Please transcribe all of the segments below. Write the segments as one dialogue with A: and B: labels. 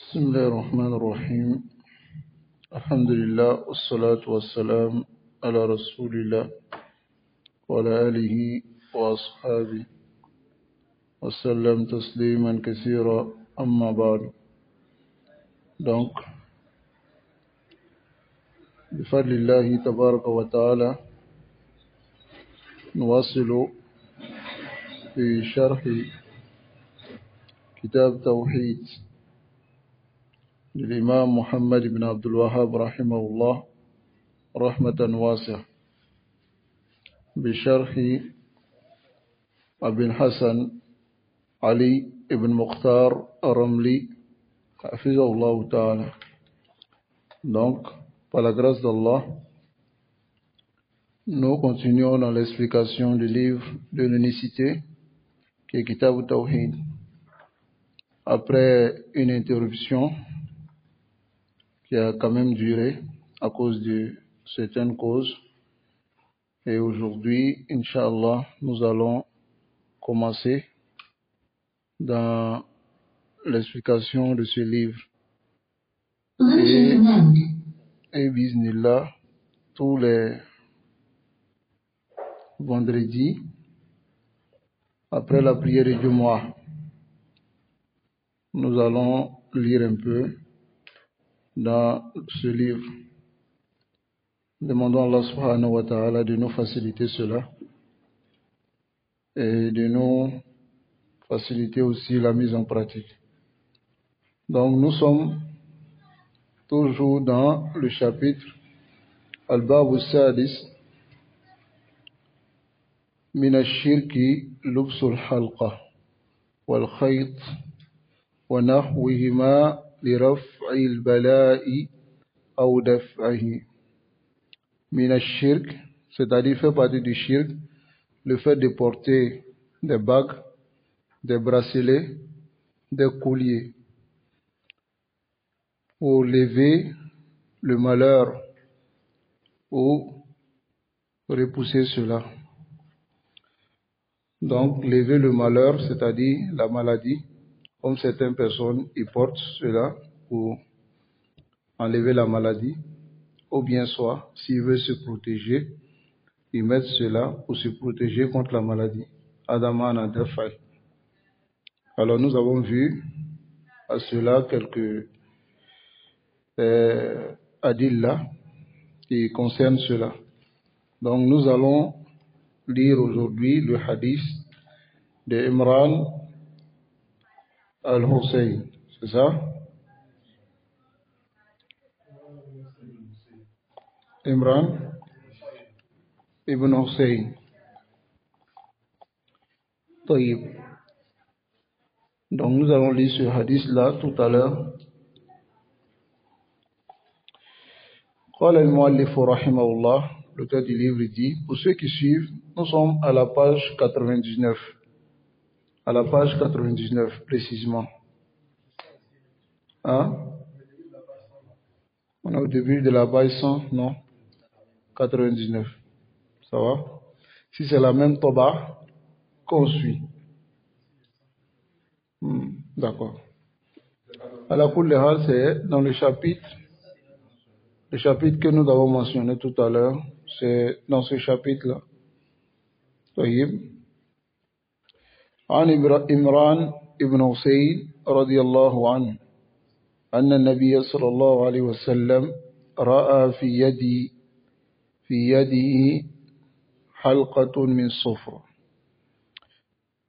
A: بسم الله الرحمن الرحيم. الحمد لله والصلاة والسلام على رسول الله وعلى آله وأصحابه وسلم تسليما كثيرا أما بعد. Donc, بفضل الله تبارك وتعالى نواصل في شرح كتاب توحيد للإمام محمد بن عبد الوهاب رحمه الله رحمة واسعة بشرح أبي الحسن علي ibn Mukhtar Ramli, Hafizahullah Ta'ala. Donc, par la grâce d'Allah, nous continuons dans l'explication du livre de l'unicité qui est Kitab al-Tawhid. Après une interruption qui a quand même duré à cause de certaines causes, et aujourd'hui, Inch'Allah, nous allons commencer dans l'explication de ce livre. Et bismillah, tous les vendredis, après la prière du mois, nous allons lire un peu dans ce livre. Demandons à Allah subhanahu wa ta'ala de nous faciliter cela et de nous faciliter aussi la mise en pratique. Donc nous sommes toujours dans le chapitre Al-Bab al-Sadis من الشرك لبس الحلقة والخيط ونحوهما لرفع البلاء أو دفعه. من الشرك, c'est-à-dire fait partie du shirk, le fait de porter des bagues, des bracelets, des colliers pour lever le malheur ou repousser cela. Donc, lever le malheur, c'est-à-dire la maladie, comme certaines personnes, ils portent cela pour enlever la maladie, ou bien soit, s'ils veulent se protéger, ils mettent cela pour se protéger contre la maladie. Adamana Dafai. Alors, nous avons vu à cela quelques adillas qui concernent cela. Donc, nous allons lire aujourd'hui le hadith de Imran al-Hussein, c'est ça? Imran ibn Hussein. Taïb. Donc nous allons lire ce hadith-là tout à l'heure. قال المؤلف رحمه الله, l'auteur du livre dit, pour ceux qui suivent, nous sommes à la page 99. À la page 99 précisément. Hein? On est au début de la page 100, non? 99. Ça va? Si c'est la même toba qu'on suit. D'accord. À la coulée, c'est dans le chapitre que nous avons mentionné tout à l'heure, c'est dans ce chapitre-là. طيب. عن إمران ابن حسين رضي الله عنه أن النبي صلى الله عليه وسلم رأى في يده حلقة من صفر.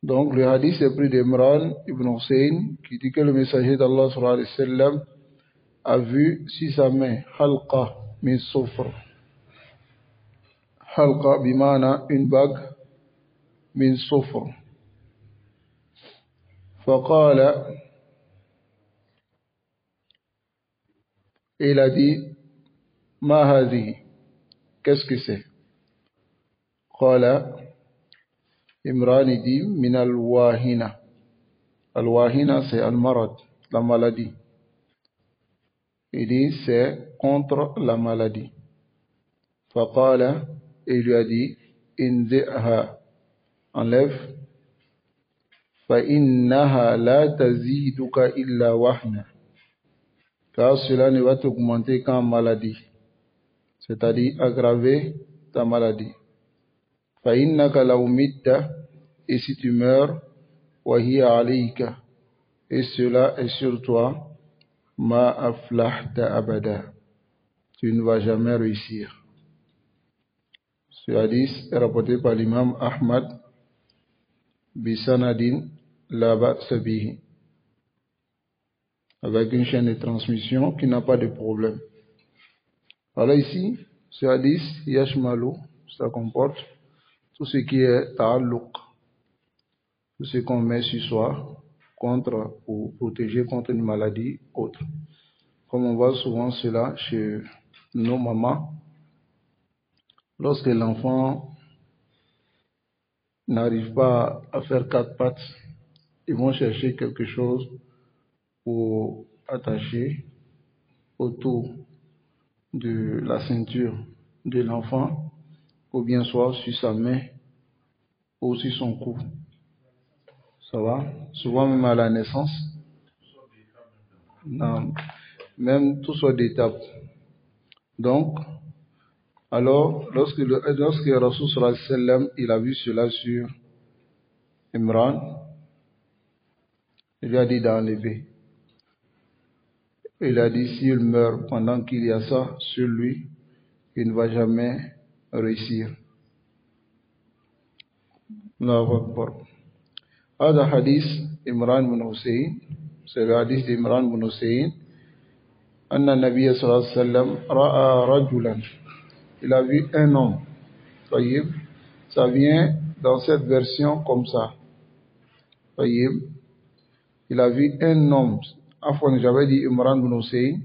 A: Donc le hadith est pris d'Imran ibn Hussein qui dit que le messager d'Allah sallallahu alayhi wa sallam a vu sur sa main halqa min soufr. Halqa bimana une bague min soufr. Faqala, il a dit ma hadhi, qu'est-ce que c'est? Qala, Imran dit min al-wahina. Al-wahina c'est al-marad, la maladie. Il dit c'est contre la maladie. Faqala, il lui a dit inzi'ha, enlève. Fa innaha la taziduka illa wahna, car cela ne va t'augmenter qu'en maladie, c'est-à-dire aggraver ta maladie. فإنك لو مت, et si tu meurs, وهي عليك, et cela est sur toi, ما أفلحت أبدا, tu ne vas jamais réussir. Ce hadith est rapporté par l'imam Ahmad bisanadin la ba'sa bihi, avec une chaîne de transmission qui n'a pas de problème. Voilà ici, ce hadith, yashmalu, ça comporte tout ce qui est ta'alluq, tout ce qu'on met sur soi contre ou protéger contre une maladie autre. Comme on voit souvent cela chez nos mamans, lorsque l'enfant n'arrive pas à faire 4 pattes, ils vont chercher quelque chose pour attacher autour de la ceinture de l'enfant, ou bien soit sur sa main ou sur son cou. Ça va? Souvent même à la naissance. Non, même toutes sortes d'étapes. Donc, alors, lorsque Rasul sallallahu alayhi wa sallam, il a vu cela sur Imran, il lui a dit d'enlever. Il a dit, s'il meurt pendant qu'il y a ça sur lui, il ne va jamais réussir. Allahu Akbar. هذا حديث إمران بن حسين. C'est le hadith d'Imran bin Hussein. أن النبي صلى الله عليه وسلم رأى رجلا. Il a vu un homme. طيب. Ça vient dans cette version comme ça. طيب. Il a vu un homme. Afwan, j'avais dit Imran bin Hussein.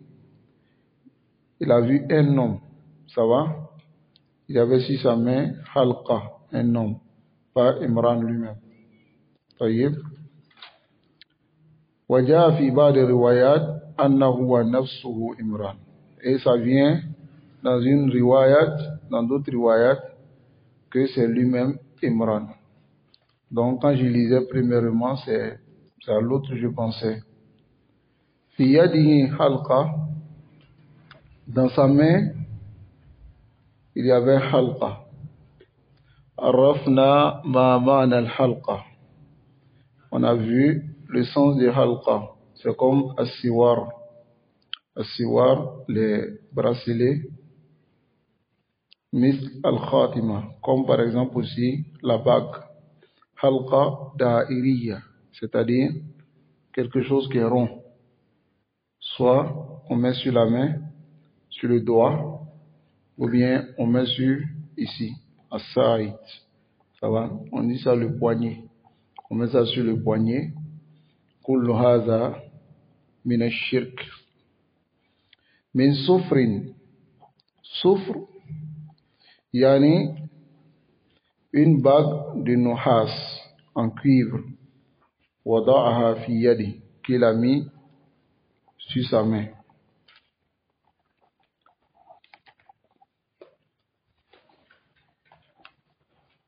A: Il a vu un homme. Ça va? Il avait sur sa main halqa, un homme. Pas Imran lui-même. طيب. وجاء في بعض الروايات أنه هو نفسه إمران. Et ça vient dans une riwayat, dans d'autres riwayat, que c'est lui-même Imran. Donc quand je lisais premièrement, c'est à l'autre je pensais. في يده حلقة, dans sa main, il y avait halqa. عرفنا ما معنى الحلقة. On a vu le sens de halqa. C'est comme as-siwar. As-siwar, les bracelets. Misl al-khatima, comme par exemple aussi la bague. Halqa da'iriya, c'est-à-dire quelque chose qui est rond. Soit on met sur la main, sur le doigt, ou bien on met sur ici, as-sa'id. Ça va? On dit ça le poignet. On met ça sur le poignet. Kullu hadha min ash-shirk. Min sufrin. Soufre, yani une bague de nuhas en cuivre, wada'aha fi yadi, qu'il a mis sur sa main.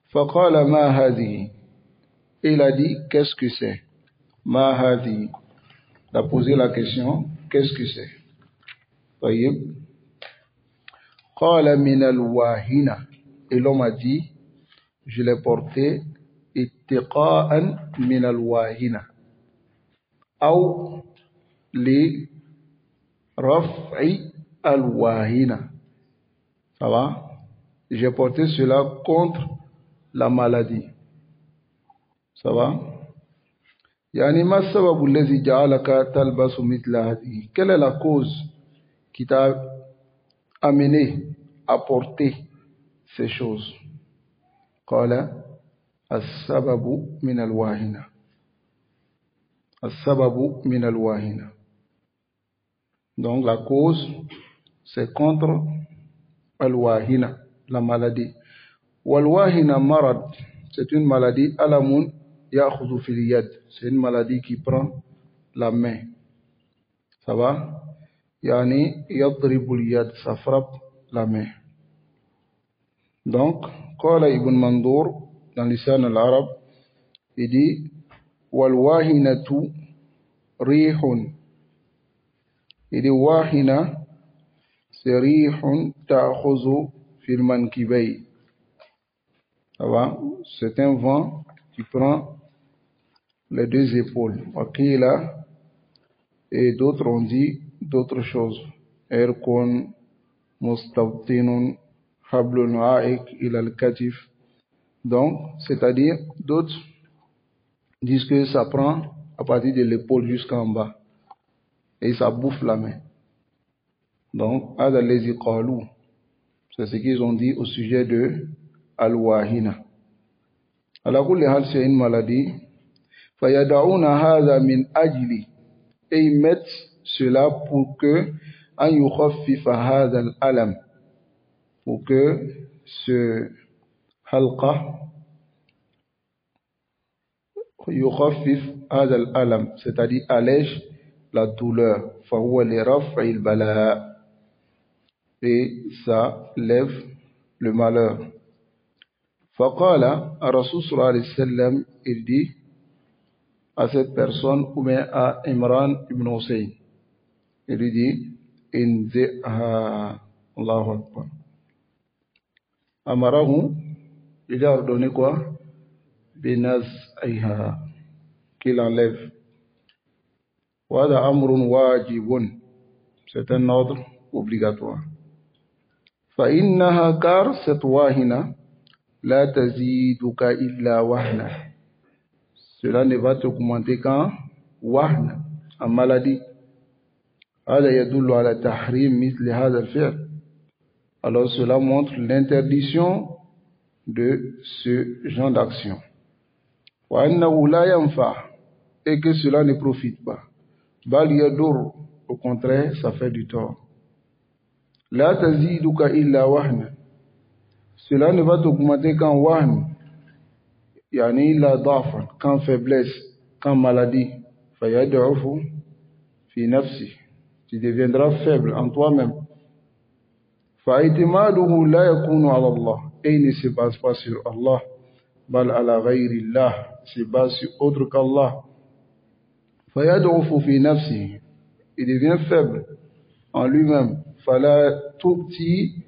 A: Faqala ma hadhi, il a dit qu'est-ce que c'est? Ma hadhi, il a posé la question, qu'est-ce que c'est? Tayyib. Qala min al-wahina, et l'homme a dit, je l'ai porté ittiqa'an min al-wahina, ou li raf'i al-wahina. Ça va? J'ai porté cela contre la maladie. Ça va? Yani ma sababu allazi ja'alaka talbasu mithla hadhihi? Quelle est la cause qui t'a amené à porter ces choses? Qala as-sababu min al-wahina. As-sababu min al-wahina. Donc la cause, c'est contre al-wahina, la maladie. Wal-wahina marad, c'est une maladie alamun ya'khudhu fil yad, c'est une maladie qui prend la main. Ça va? Yani yadribul yad, ça frappe la main. Donc, qala Ibn Mandour dans l'Isan al-Arab, il dit wal-wahinatu rihun Il dit wahina serihun ta'khuzu fil mankibay. C'est un vent qui prend les deux épaules. Waqila, et d'autres ont dit d'autres choses. Erkun mustabtinun hablun aik ila al-katif. Donc, c'est-à-dire, d'autres disent que ça prend à partir de l'épaule jusqu'en bas et ça bouffe la main. Donc, c'est ce qu'ils ont dit au sujet de al-wahina. Ala kulli hal, c'est une maladie. Fayadaouna hadha min ajli, et ils mettent cela pour que an yukhaffifa hadha al-alam, pour que ce halqa yukhaffif hadha al-alam, c'est-à-dire allège la douleur. Fahuwa li raf'i al-bala, et ça lève le malheur. Faqala Rasul sallallahu alayhi wa sallam, il dit à cette personne, ou bien à Imran ibn Hussein, il lui dit inzi'ha. Allahu Akbar. Amarahu, il a ordonné quoi? Binaz'iha, qu'il enlève. Wada amrun wajibun, c'est un ordre obligatoire. Fa innaha, car cette wahina la taziduka illa wahna, cela ne va t'augmenter qu'en wahna, en maladie. هذا يدل على تحريم مثل هذا الفعل. Alors cela montre l'interdiction de ce genre d'action. وأنه لا ينفع, et que cela ne profite pas. بل يضر, au contraire, ça fait du tort. لا تزيدك إلا وهنا, cela ne va t'augmenter qu'en wahn, يعني إلا ضعفا, qu'en faiblesse, qu'en maladie. فيضعف في نفسه, tu deviendras faible en toi-même. فاعتماده لا يكون على الله, et il ne se base pas sur Allah, بل على غير الله, se base sur autre qu'Allah. فيضعف في نفسه, il devient faible en lui-même. فلا تؤتي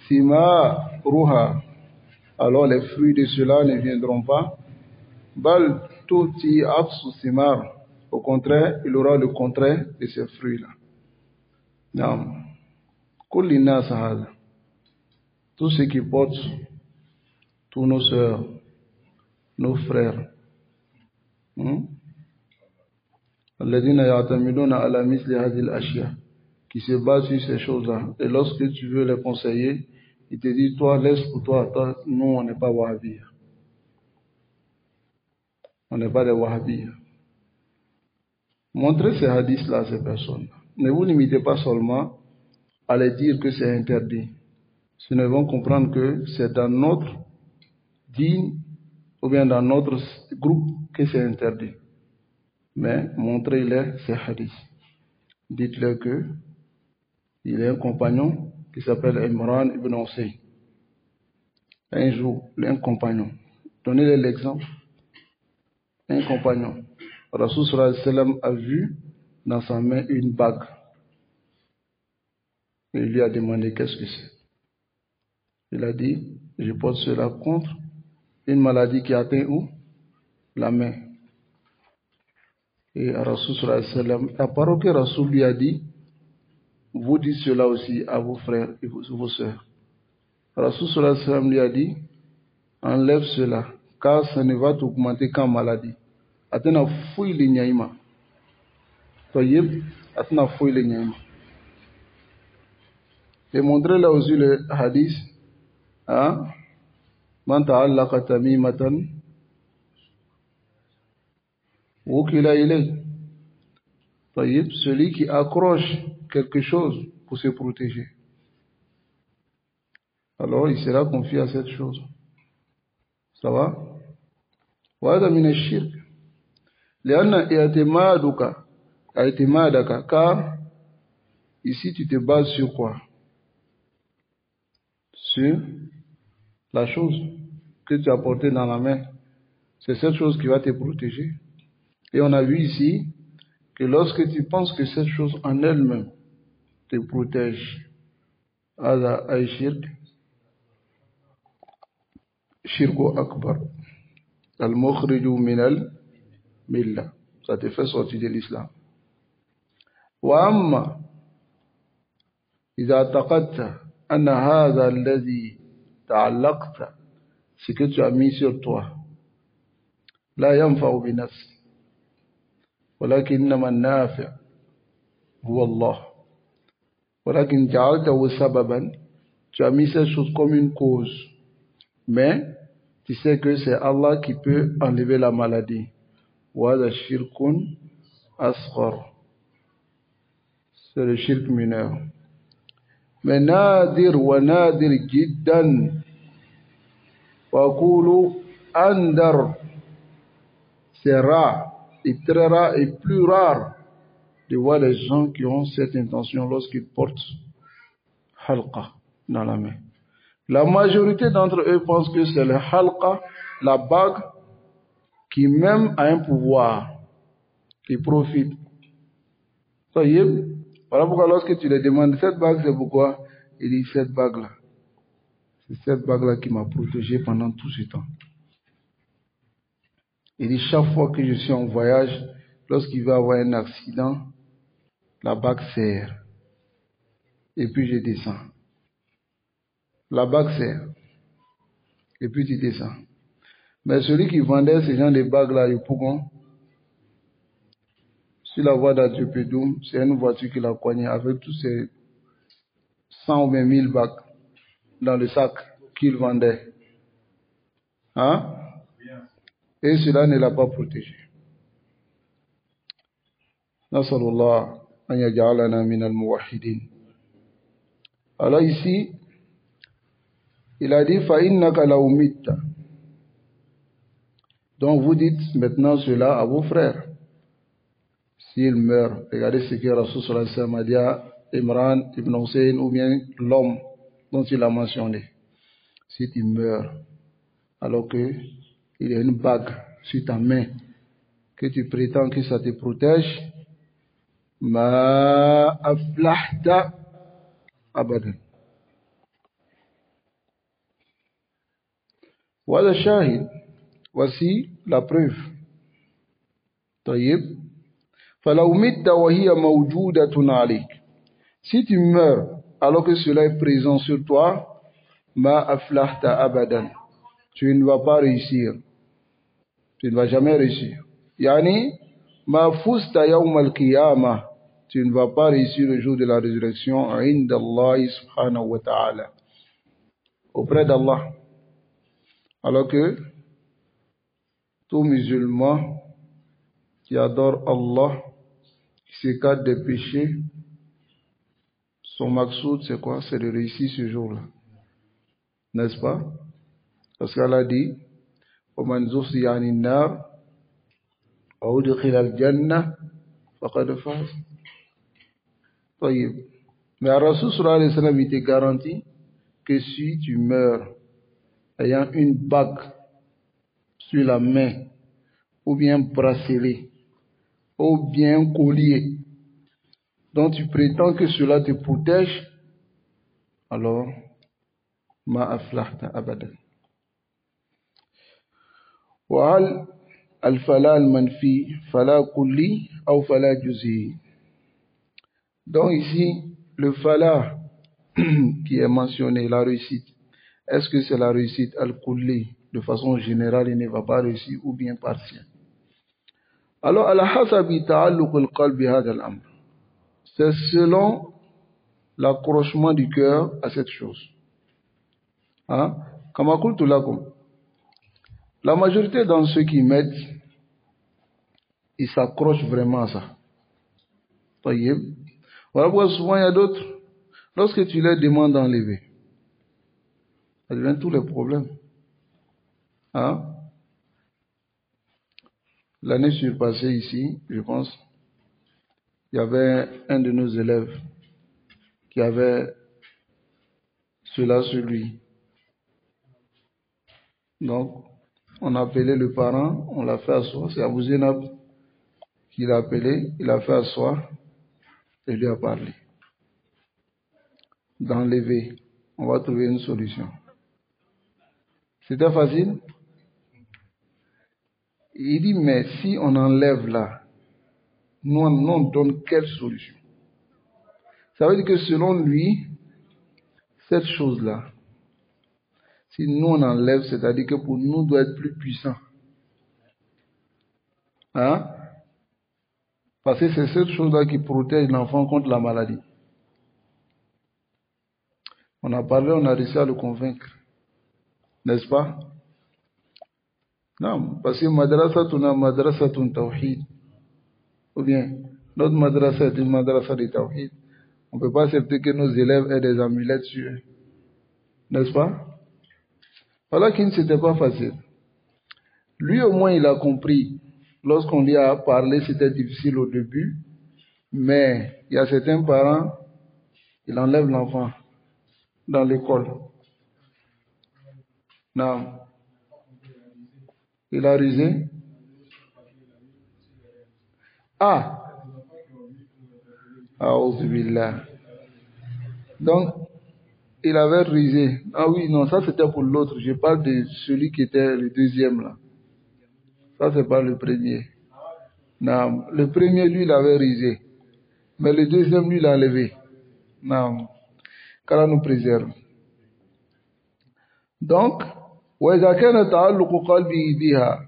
A: ثمارها, alors les fruits de cela ne viendront pas. بل تؤتي عكس الثمار, au contraire, il aura le contraire de ces fruits-là. Non. Kulli nas hada, tous ceux qui portent, tous nos sœurs, nos frères, الذين يعتمدون على مثل هذه الأشياء, qui se basent sur ces choses-là. Et lorsque tu veux les conseiller, ils te disent, toi, laisse pour toi, nous, on n'est pas wahhabis. On n'est pas des wahhabis. Montrez ces hadiths-là à ces personnes. Ne vous limitez pas seulement à les dire que c'est interdit. Ils vont comprendre que c'est dans notre dîne ou bien dans notre groupe que c'est interdit. Mais montrez-leur ces hadiths. Dites-leur que il y a un compagnon qui s'appelle Imran ibn Hussein. Un jour, un compagnon. Donnez-leur l'exemple. Un compagnon. Rasul sallallahu alayhi wa sallam a vu dans sa main une bague. Et il lui a demandé qu'est-ce que c'est. Il a dit, je porte cela contre une maladie qui atteint où? La main. Et Rasul sallallahu alayhi wa sallam, la parole que Rasul lui a dit, vous dites cela aussi à vos frères et vos sœurs. Rasul sallallahu alayhi wa sallam lui a dit, enlève cela, car ça ne va t'augmenter qu'en maladie. Atena fouille les nyaïma. Toyib, atena fouille les nyaïma. Et montrez là aussi le hadith, hein? Man ta'allaqa tamimatan wukila ilay. Toyib, celui qui accroche quelque chose pour se protéger, alors il sera confié à cette chose. Ça va? Wa hada min ash-shirk. Lianna i'timadaka, car ici tu te bases sur quoi? Sur la chose que tu as portée dans la main. C'est cette chose qui va te protéger. Et on a vu ici que lorsque tu penses que cette chose en elle-même te protège, هذا أي شرك شرك أكبر المخرج من الملة, ça te fait sortir de l'islam. وأما إذا اعتقدت أن هذا الذي تعلقت, ce que tu as mis sur toi, لا ينفع بنفسه ولكن إنما النافع هو الله, ولكن جعلته سببا, tu as mis cette chose comme une cause, mais tu sais que c'est Allah qui peut enlever la maladie. وهذا شرك أصغر, c'est le shirk mineur. Mais نادر ونادر جدا, وأقول أندر, c'est rare et très rare et plus rare de voir les gens qui ont cette intention lorsqu'ils portent halqa dans la main. La majorité d'entre eux pensent que c'est le halqa, la bague, qui même a un pouvoir, qui profite. Voilà pourquoi lorsque tu les demandes, cette bague c'est pourquoi? Il dit cette bague-là. C'est cette bague-là qui m'a protégé pendant tout ce temps. Il dit chaque fois que je suis en voyage, lorsqu'il va y avoir un accident, la bague serre. Et puis je descends. La bague serre. Et puis tu descends. Mais celui qui vendait ces gens de bagues-là, il pourquoi? Sur la voie d'Adjepédoum, c'est une voiture qui l'a cogné avec tous ces 100 ou 1000 bagues dans le sac qu'il vendait. Hein? Et cela ne l'a pas protégé. Nasalullah an yaj'alana min al-muwahhidin. Alors ici, il a dit fa innaka law mitta. Donc vous dites maintenant cela à vos frères. S'ils meurent, regardez ce que Rasul sallallahu alayhi wa sallam a dit à Imran ibn Hussein, ou bien l'homme dont il a mentionné. Si tu meurs, alors que il y a une bague sur ta main, que tu prétends que ça te protège, ma aflahta abadan. Voilà shahid. Voici la preuve. طيب. فلو مت وهي موجودة عليك. Si tu meurs alors que cela est présent sur toi, ma aflahta abadan. Tu ne vas pas réussir. Tu ne vas jamais réussir. Yani, ma fusta yawm al-qiyamah. Tu ne vas pas réussir le jour de la résurrection inda Allah subhanahu wa ta'ala. Auprès d'Allah. Alors que tout musulman qui adore Allah, qui s'écarte des péchés, son maqsoud c'est quoi? C'est de réussir ce jour-là. N'est-ce pas? Parce qu'Allah dit وَمَنْ زُحْزِحَ عَنِ النَّارِ وَأُدْخِلَ الْجَنَّةَ فَقَدْ فَازَ. طيب. Mais Rasul sallallahu alayhi wa sallam il te garantit que si tu meurs ayant une bague sur la main, ou bien bracelet, ou bien collier, dont tu prétends que cela te protège, alors ma aflahta abadan. وهل الفلاح المنفي فلا كلي أو فلا جزئي. Donc ici, le falah qui est mentionné, la réussite, est-ce que c'est la réussite al-kulli, de façon générale, il ne va pas réussir, ou bien partielle? Alors, ala hasabi ta'alluq al-qalb bi hadha al-amr. C'est selon l'accrochement du cœur à cette chose. Hein? Kama qultu lakum. La majorité dans ceux qui mettent, ils s'accrochent vraiment à ça. Tayyib. Voilà pourquoi souvent il y a d'autres, lorsque tu leur demandes d'enlever, ça devient tous les problèmes. Hein? L'année surpassée ici, je pense, il y avait un de nos élèves qui avait cela sur lui. Donc, on a appelé le parent, on l'a fait asseoir, c'est Abou Zainab qu'il a appelé, il a fait asseoir et lui a parlé. D'enlever, on va trouver une solution. C'était facile? Il dit, mais si on enlève là, nous on donne quelle solution? Ça veut dire que selon lui, cette chose-là, si nous on enlève, c'est-à-dire que pour nous, doit être plus puissant. Hein? Parce que c'est cette chose-là qui protège l'enfant contre la maladie. On a parlé, on a réussi à le convaincre. N'est-ce pas? Non, parce que madrasatun tawhid. Ou bien, notre madrasa est une madrasa de tawhid. On ne peut pas accepter que nos élèves aient des amulettes sur eux. N'est-ce pas? Voilà qu'il ne c'était pas facile. Lui au moins il a compris. Lorsqu'on lui a parlé, c'était difficile au début. Mais il y a certains parents, ils enlèvent l'enfant dans l'école. Non. Il a rusé. Ah! Aouzubillah. Donc, il avait rusé. Ah oui, non, ça c'était pour l'autre. Je parle de celui qui était le deuxième là. Ça c'est pas le premier. Non, le premier lui il avait rusé. Mais le deuxième lui il a levé. Non. Qu'Allah nous préserve. Donc, وإذا كان تعلق قلبه بها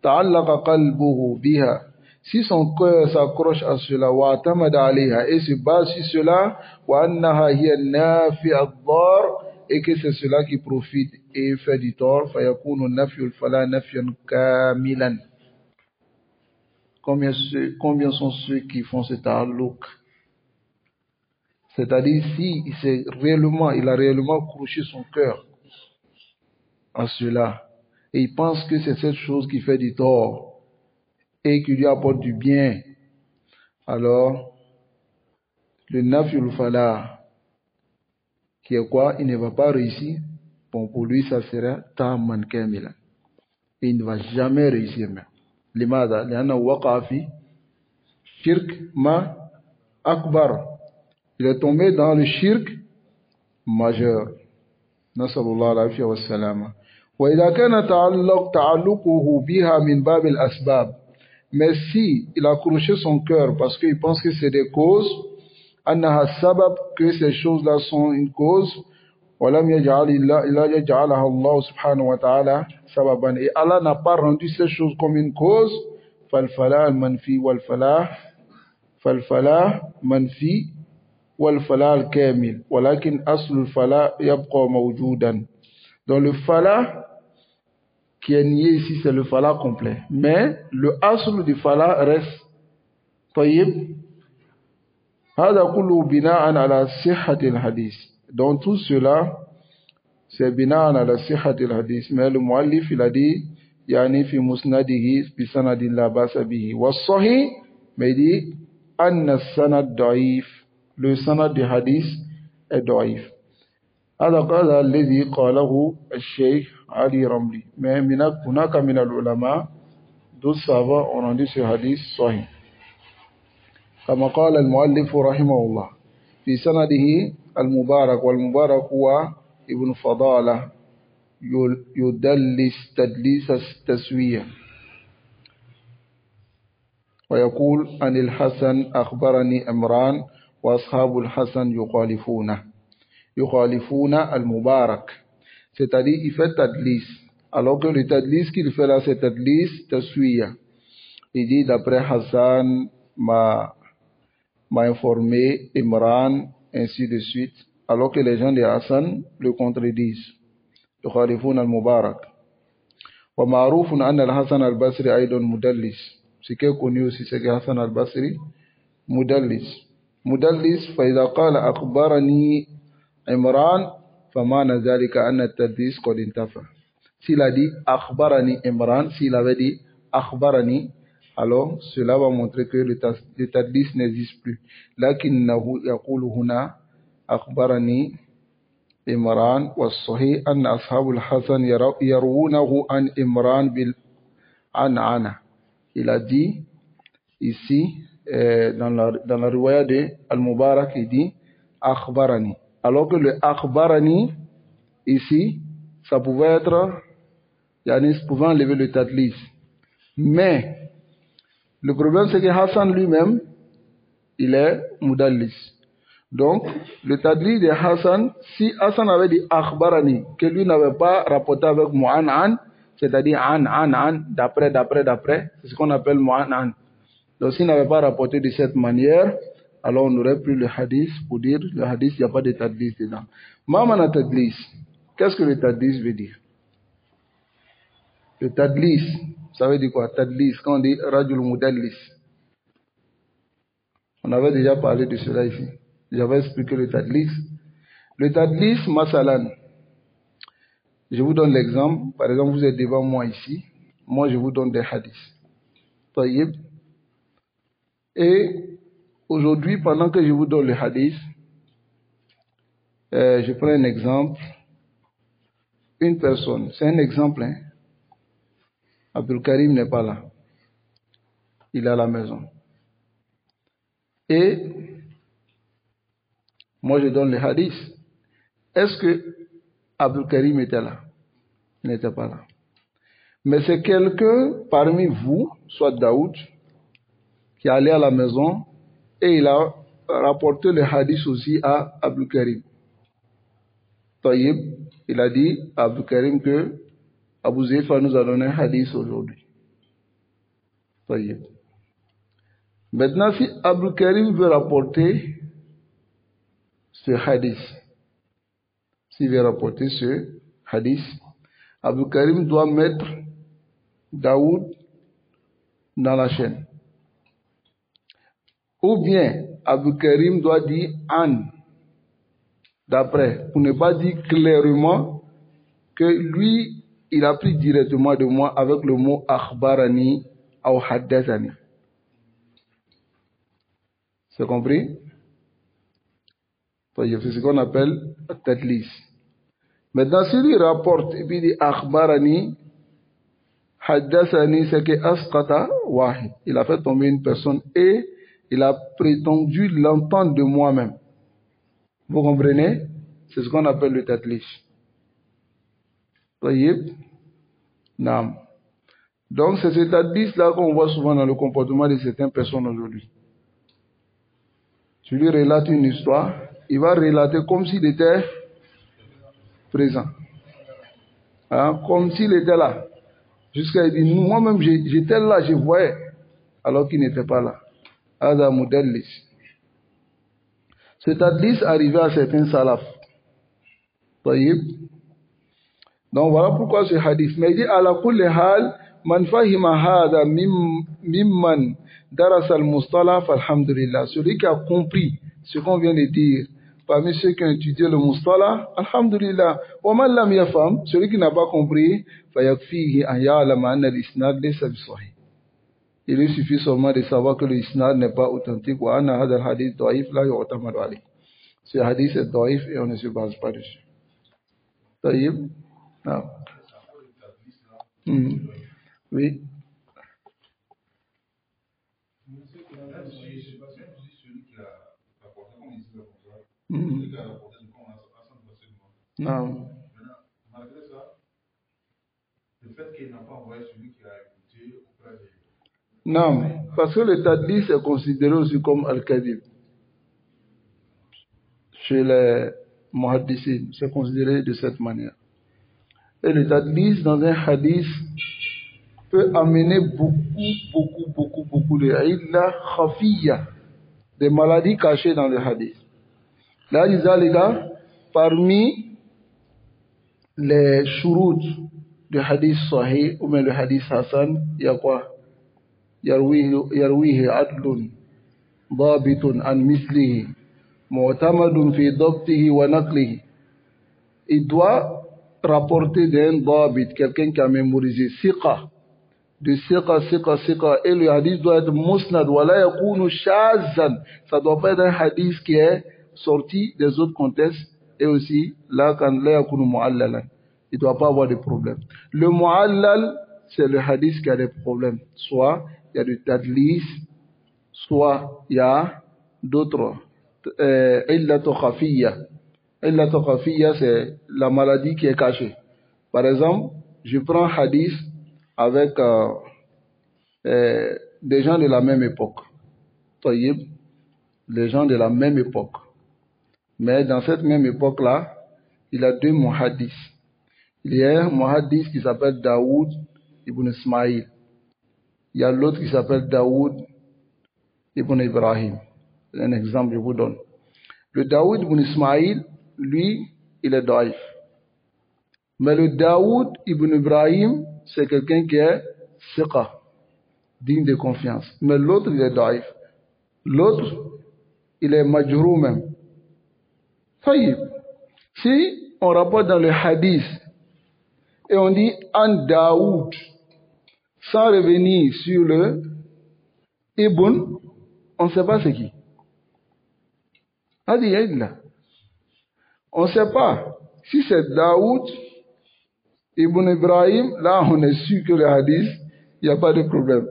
A: تعلق قلبه بها. Si son cœur s'accroche à cela, وَاعْتَمَدَ عَلَيْهَا, et se base sur cela, وَأَنَّهَا هِيَ النَّافِعَ الضَّارُ, et que c'est cela qui profite et fait du tort, فَيَكُونُ النَّفْيُ الْفَلَا نَفْيًا كَامِلًا. Combien sont ceux qui font ce ta'alluq? C'est-à-dire, si il a réellement accroché son cœur à cela, et il pense que c'est cette chose qui fait du tort, et qui lui apporte du bien, alors le nafyul fala, qui est quoi? Il ne va pas réussir. Bon, pour lui, ça sera ta'man kamila. Et il ne va jamais réussir même. Limada, liana waqafi, shirk ma akbar. Il est tombé dans le shirk majeur. Nasallallahu alayhi wa sallam. وإذا كان تعلقه بها من باب الأسباب. Mais si il a accroché son cœur parce qu'il pense que c'est des causes, أنها السبب, que ces choses-là sont une cause, ولم يجعلها الله سبحانه وتعالى سببا, et Allah n'a pas rendu ces choses comme une cause, فالفلاح المنفي فالفلاح منفي والفلاح الكامل, ولكن أصل الفلاح يبقى موجودا. Donc le falah qui est nié ici, c'est le falah complet. Mais le asl du falah reste. طيب. هذا كله بناء على صحة الحديث. Donc tout cela, c'est بناء على صحة الحديث. Mais le muallif, il a dit, يعني في مسنده بسند لا بأس به. والصحيح, mais il dit, أن السند ضعيف. Le sanad du hadith est ضعيف. هذا الذي قاله الشيخ علي رملي. Mais هناك من العلماء, d'autres savants ont rendu ce hadith sahih. كما قال المؤلف رحمه الله في سنده المبارك, والمبارك هو ابن فضالة يدلس تدليس التسوية, ويقول عن الحسن أخبرني عمران وأصحاب الحسن يخالفون المبارك. C'est-à-dire, il fait tadlis. Alors que le tadlis qu'il fait là, c'est tadlis taswiya. Il dit, d'après Hassan, m'a informé, Imran, ainsi de suite. Alors que les gens de Hassan le contredisent. يخالفون المبارك. ومعروف أن الحسن البصري أيضا مدلس. Ce qui est connu aussi, c'est que Hassan al-Basri, مدلس. فإذا قال أخبرني عمران فمعنى ذلك أن التدليس قد انتفى. S'il a dit أخبرني عمران, s'il avait dit أخبرني, alors cela va montrer que le tadlis n'existe plus. لكنه يقول هنا أخبرني عمران, والصحيح أن أصحاب الحسن يروونه عن عمران بالعنعنة. Il a dit ici, dans la riwaya de Al-Mubarak, il dit Akhbarani. Alors que le Akhbarani, ici, ça pouvait être, Yanis pouvait enlever le tadlis. Mais, le problème c'est que Hassan lui-même, il est Mudallis. Donc, le tadlis de Hassan, si Hassan avait dit Akhbarani, que lui n'avait pas rapporté avec Mu'an'an, c'est-à-dire an, d'après, c'est ce qu'on appelle Mu'an'an. Donc, s'il n'avait pas rapporté de cette manière, alors on n'aurait plus le hadith pour dire le hadith, il n'y a pas de tadlis dedans. Mamana tadlis, qu'est-ce que le tadlis veut dire? Le tadlis, ça veut dire quoi? Tadlis, quand on dit Rajul Mudallis. On avait déjà parlé de cela ici. J'avais expliqué le tadlis. Le tadlis, masalan. Je vous donne l'exemple. Par exemple, vous êtes devant moi ici. Moi, je vous donne des hadiths. Taïb. Et aujourd'hui, pendant que je vous donne le hadith, je prends un exemple. Une personne, c'est un exemple. Hein. Abdul Karim n'est pas là. Il est à la maison. Et moi, je donne le hadith. Est-ce que Abdul Karim était là? Il n'était pas là. Mais c'est quelqu'un parmi vous, soit Daoud, qui est allé à la maison et il a rapporté le hadith aussi à Abdul Karim. Taïb, il a dit à Abdul Karim que Abu Zayfa nous a donné un hadith aujourd'hui. Taïb. Maintenant, si Abdul Karim veut rapporter ce hadith, s'il veut rapporter ce hadith, Abdul Karim doit mettre Daoud dans la chaîne. Ou bien, Abdul Karim doit dire An, d'après, pour ne pas dire clairement que lui, il a pris directement de moi avec le mot Akhbarani ou Haddathani. C'est compris? C'est ce qu'on appelle Tadlis. Maintenant, s'il lui rapporte et puis il dit Akhbarani, Haddathani, c'est que Asqata Wahid. Il a fait tomber une personne et il a prétendu l'entendre de moi-même. Vous comprenez? C'est ce qu'on appelle le Tadlis. Naam. Donc, c'est ce Tadlis-là qu'on voit souvent dans le comportement de certaines personnes aujourd'hui. Tu lui relates une histoire, il va relater comme s'il était présent. Hein? Comme s'il était là. Jusqu'à dire, moi-même j'étais là, je voyais, alors qu'il n'était pas là. Ada Mudallis. Ce tadlis arrivait à certains salafs. Donc voilà pourquoi ce hadith. Mais il dit, ala kulli hal, man fahima hada mimman daras al-mustalah, alhamdulillah. Celui qui a compris ce qu'on vient de dire, parmi ceux qui ont étudié le mustalah, alhamdulillah. Wa man lam yafam, celui qui n'a pas compris, fayakfihi an ya'lama anna al-isnad laysa bisahih. Il lui suffit seulement de savoir que le isnad n'est pas authentique. Wa anna hadha al-hadith da'if la yu'tamadu alayh. Ce hadith est da'if et on ne se base pas dessus. Taïb. Non. Oui. Non.
B: Malgré ça, le fait qu'il n'a pas envoyé celui qui a écouté auprès de...
A: Non, parce que le tadlis est considéré aussi comme al-kadhib. Chez les muhaddisines, c'est considéré de cette manière. Et le tadlis dans un hadith peut amener beaucoup de illa khafiyya, des maladies cachées dans le hadith. Là, les gars, parmi les shurut du hadith sahih ou même le hadith hasan, il y a quoi? Yarwihi adlun dabitun an mislihi mu'tamadun fi dabtihi wa naqlihi. Il doit rapporter d'un dabit, quelqu'un qui a mémorisé siqa, de siqa, et le hadith doit être musnad wa la yakunu shazan. Ça doit pas être un hadith qui est sorti des autres contextes, et aussi là quand la yakunu mu'allalan, il doit pas avoir de problème. Le mu'allal, c'est le hadith qui a des problèmes, soit il y a du tadlis, soit il y a d'autres. Illatu khafiyya. Illatu khafiyya, c'est la maladie qui est cachée. Par exemple, je prends hadith avec des gens de la même époque. Taïb, les gens de la même époque. Mais dans cette même époque-là, il y a deux muhaddis. Il y a un muhaddis qui s'appelle Daoud ibn Ismaïl. Il y a l'autre qui s'appelle Daoud ibn Ibrahim. Un exemple, je vous donne. Le Daoud ibn Ismaïl, lui, il est daïf. Mais le Daoud ibn Ibrahim, c'est quelqu'un qui est siqa, digne de confiance. Mais l'autre, il est daïf. L'autre, il est majrou même. Taïb. Si on rapporte dans le hadith et on dit An Daoud, sans revenir sur le Ibn, on ne sait pas c'est qui. On ne sait pas. Si c'est Daoud Ibn Ibrahim, là on est sûr que le hadith, il n'y a pas de problème.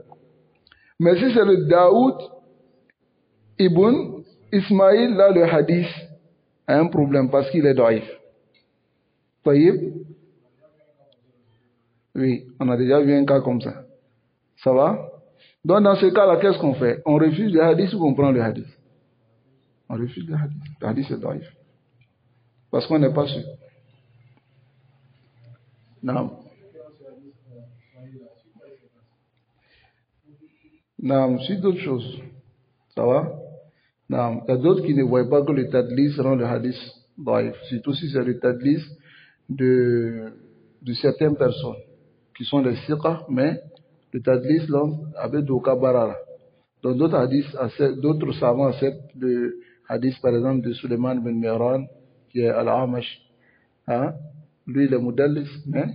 A: Mais si c'est le Daoud Ibn Ismaïl, là le hadith a un problème parce qu'il est daïf. Taïb? Oui, on a déjà vu un cas comme ça. Ça va? Donc dans ce cas-là, qu'est-ce qu'on fait? On refuse le hadith ou on prend le hadith? On refuse le hadith. Le hadith c'est daïf. Parce qu'on n'est pas sûr. Non. Non, c'est d'autres choses. Ça va? Non, il y a d'autres qui ne voient pas que le tadlis rend le hadith daïf. Surtout si c'est le tadlis de certaines personnes qui sont des siqa, mais le tadlis là, avec d'auka barara. Donc d'autres hadiths, d'autres savants acceptent le hadith par exemple de Suleiman bin Mihran, qui est al-Amash. Hein? Lui, il est mudallis, mais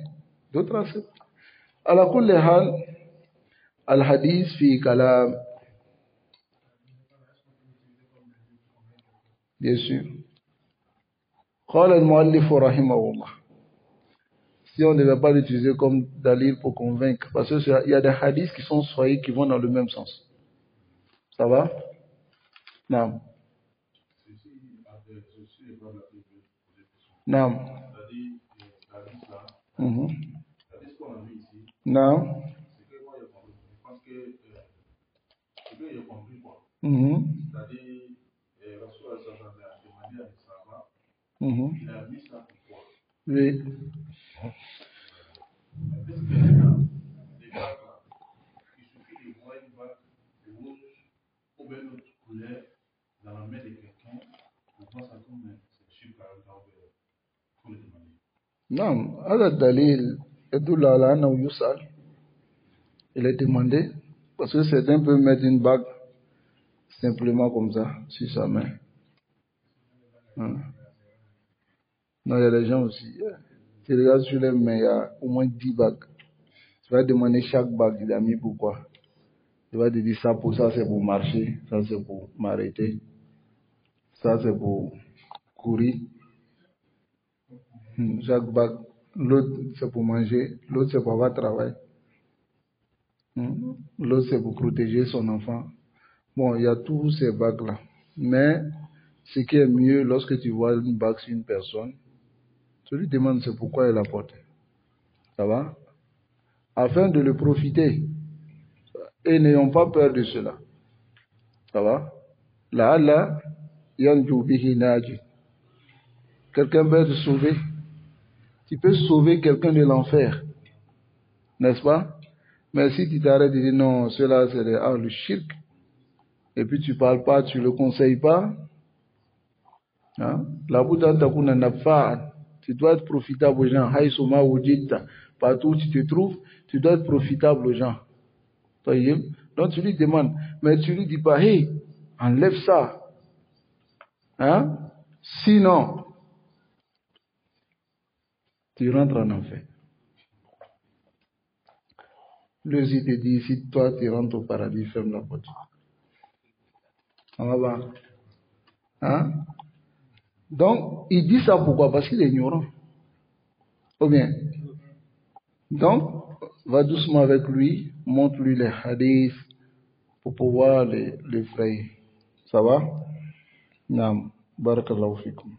A: d'autres acceptent. Ala kulli hal, al-hadith fi kalam. Bien sûr. قال المؤلف رحمه الله. Si on ne devait pas l'utiliser comme dalil pour convaincre, parce qu'il y a des hadiths qui sont soyés qui vont dans le même sens. Ça va? Non. Non. Non. Oui. Non, هذا الدليل يدل على أنه يسأل. Il est demandé parce que certains peuvent mettre une bague simplement comme ça sur sa main. Non, il y a des gens aussi. Tu regardes sur les mains, il y a au moins 10 bagues. Tu vas demander chaque bague, il a mis pourquoi. Tu vas te dire ça pour ça, c'est pour marcher, ça c'est pour m'arrêter, ça c'est pour courir. Chaque bague, l'autre c'est pour manger, l'autre c'est pour avoir travail. L'autre c'est pour protéger son enfant. Bon, il y a tous ces bagues-là. Mais ce qui est mieux, lorsque tu vois une bague sur une personne, tu lui demandes c'est pourquoi elle la porte. Ça va? Afin de le profiter. Et n'ayons pas peur de cela. Ça va? Là, yanju bihi naji. Quelqu'un peut te sauver. Tu peux sauver quelqu'un de l'enfer. N'est-ce pas? Mais si tu t'arrêtes de dire non, cela c'est le shirk, et puis tu parles pas, tu le conseilles pas, hein? La Bouddha takuna nafa'an. Tu dois être profitable aux gens. Haïsuma wujita. Partout où tu te trouves, tu dois être profitable aux gens. Donc tu lui demandes, mais tu lui dis pas, hey, enlève ça. Hein? Sinon, tu rentres en enfer. Le si te dit, si toi tu rentres au paradis, ferme la porte. On va voir. Hein? Donc, il dit ça pourquoi? Parce qu'il est ignorant. Ou bien? Donc, va doucement avec lui, montre-lui les hadiths pour pouvoir les frayer. Ça va? Naam. Barakallahu fikum.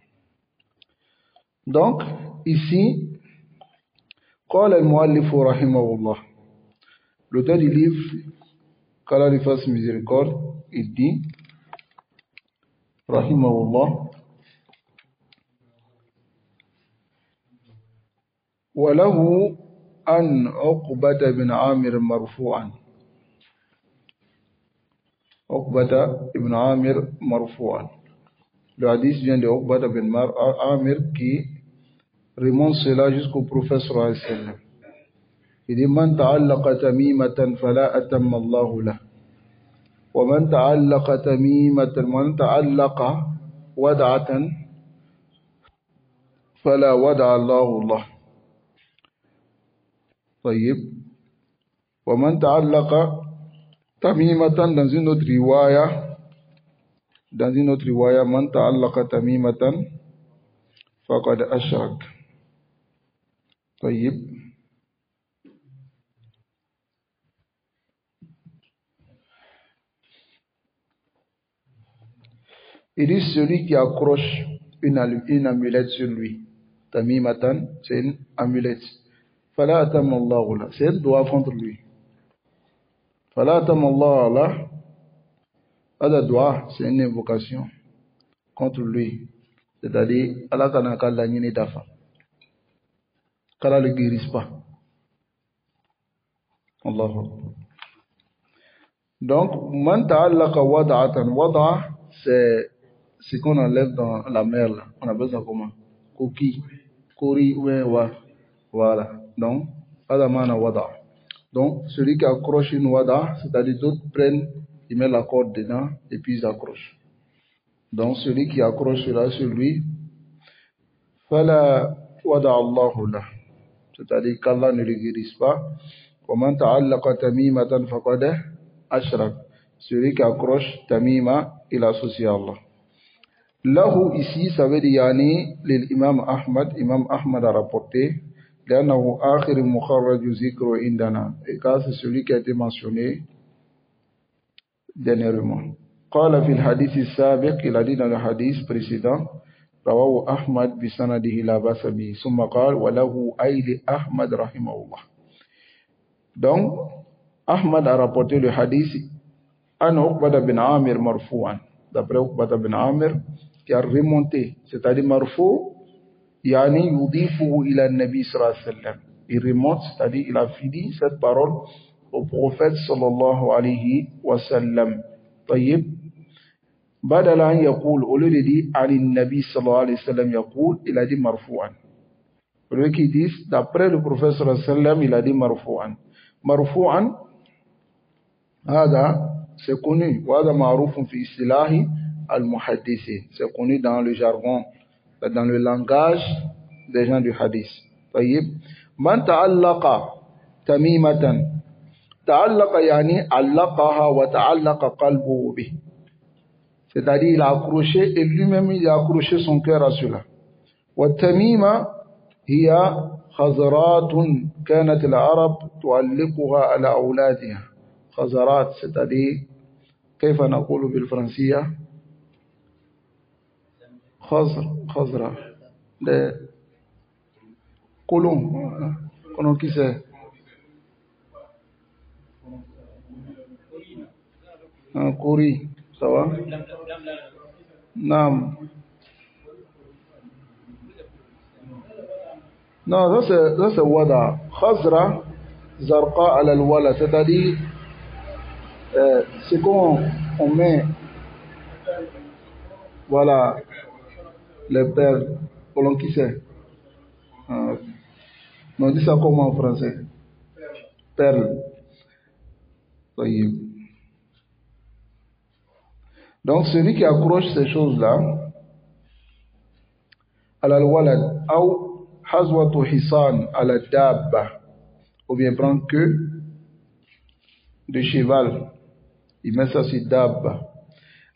A: Donc, ici, قال المؤلف رحمه الله, l'auteur du livre, qu'Allah lui fasse miséricorde, il dit, رحمه الله, وله أن عقبة بن عامر مرفوعا. عقبة بن عامر مرفوعا. Le hadith vient de Uqbata bin Amir qui remonte cela jusqu'au prophète sallallahu alayhi wa sallam. Il dit Man ta'allaqa tamimatan fala atamma Allahu lah. Wa man ta'allaqa tamimatan, man ta'allaqa wada'atan fala wada'a Allahu lah. طيب. ومن تعلق تميمة dans une autre riwaya من تعلق تميمة فقد أشرك. طيب. Il dit celui qui accroche une amulette sur lui. Tamimatan, c'est une amulette. Fala atamma Allahu la. C'est un doigt contre lui. Fala atamma Allahu la. Ada doigt, c'est une invocation contre lui. C'est-à-dire, Allah kana kala nyini dafa. Kala le guérisse pas. Allahu Akbar. Donc, man ta'allaqa wada'atan. Wada'a, c'est ce qu'on enlève dans la mer là. On appelle ça comment? Coquille. Kori, ouais, voilà. Donc, adamana wada. Donc, celui qui accroche une wada, c'est-à-dire d'autres prennent, ils mettent la corde dedans et puis ils accrochent. Donc, celui qui accroche cela sur lui, fala wada Allahu lah. C'est-à-dire qu'Allah ne le guérisse pas. وَمَنْ تَعَلَّقَ تَمِيمَةً فَقَدْ أَشْرَكَ. Celui qui accroche tamima, il associe Allah. Lahu ici, ça veut dire yani, l'imam Ahmad, Imam Ahmad a rapporté, لأنه آخر مخرج ذكر عندنا, et car c'est celui qui a été mentionné dernièrement. قال في الحديث السابق, il a dit dans le hadith précédent, رواه أحمد بسنده لا بأس به, ثم قال وله أي لأحمد رحمه الله. Donc, Ahmad a rapporté le hadith عن عقبة بن عامر مرفوعا, d'après Uqbata bin Amir, qui a remonté, c'est-à-dire marfou, yani yudifu ila nabi sallallahu alayhi wa sallam. Il remonte, c'est-à-dire il a fini cette parole au prophète sallallahu alayhi wa sallam. طيب. بدل أن يقول, au lieu de dire عن النبي sallallahu alayhi wa sallam يقول, il a dit marfou'an. Au lieu qu'il dise d'après le prophète sallallahu alayhi wa sallam, il a dit marfou'an. Marfou'an, هذا c'est connu. وهذا معروف في اصطلاح المحدثين. C'est connu dans le jargon, dans le langage des gens du hadith. طيب. من تعلق تميمة. تعلق يعني علقها وتعلق قلبه به. C'est-à-dire il a accroché et lui-même il a accroché son cœur à cela. والتميمة هي خزرات كانت العرب تعلقها على أولادها. خزرات, c'est-à-dire كيف نقول بالفرنسية خزرة les colons qui c'est un courri, ça va? Non, non, ça c'est wada. Khazra zarqa ala al-wala, c'est-à-dire c'est qu'on met, voilà, les perles, colons qui c'est. On dit ça comment en français? Perles. Donc celui qui accroche ces choses-là, à la walad, ou hazwatu hisan à la dabba, ou bien prendre que de cheval, il met ça sur dabba.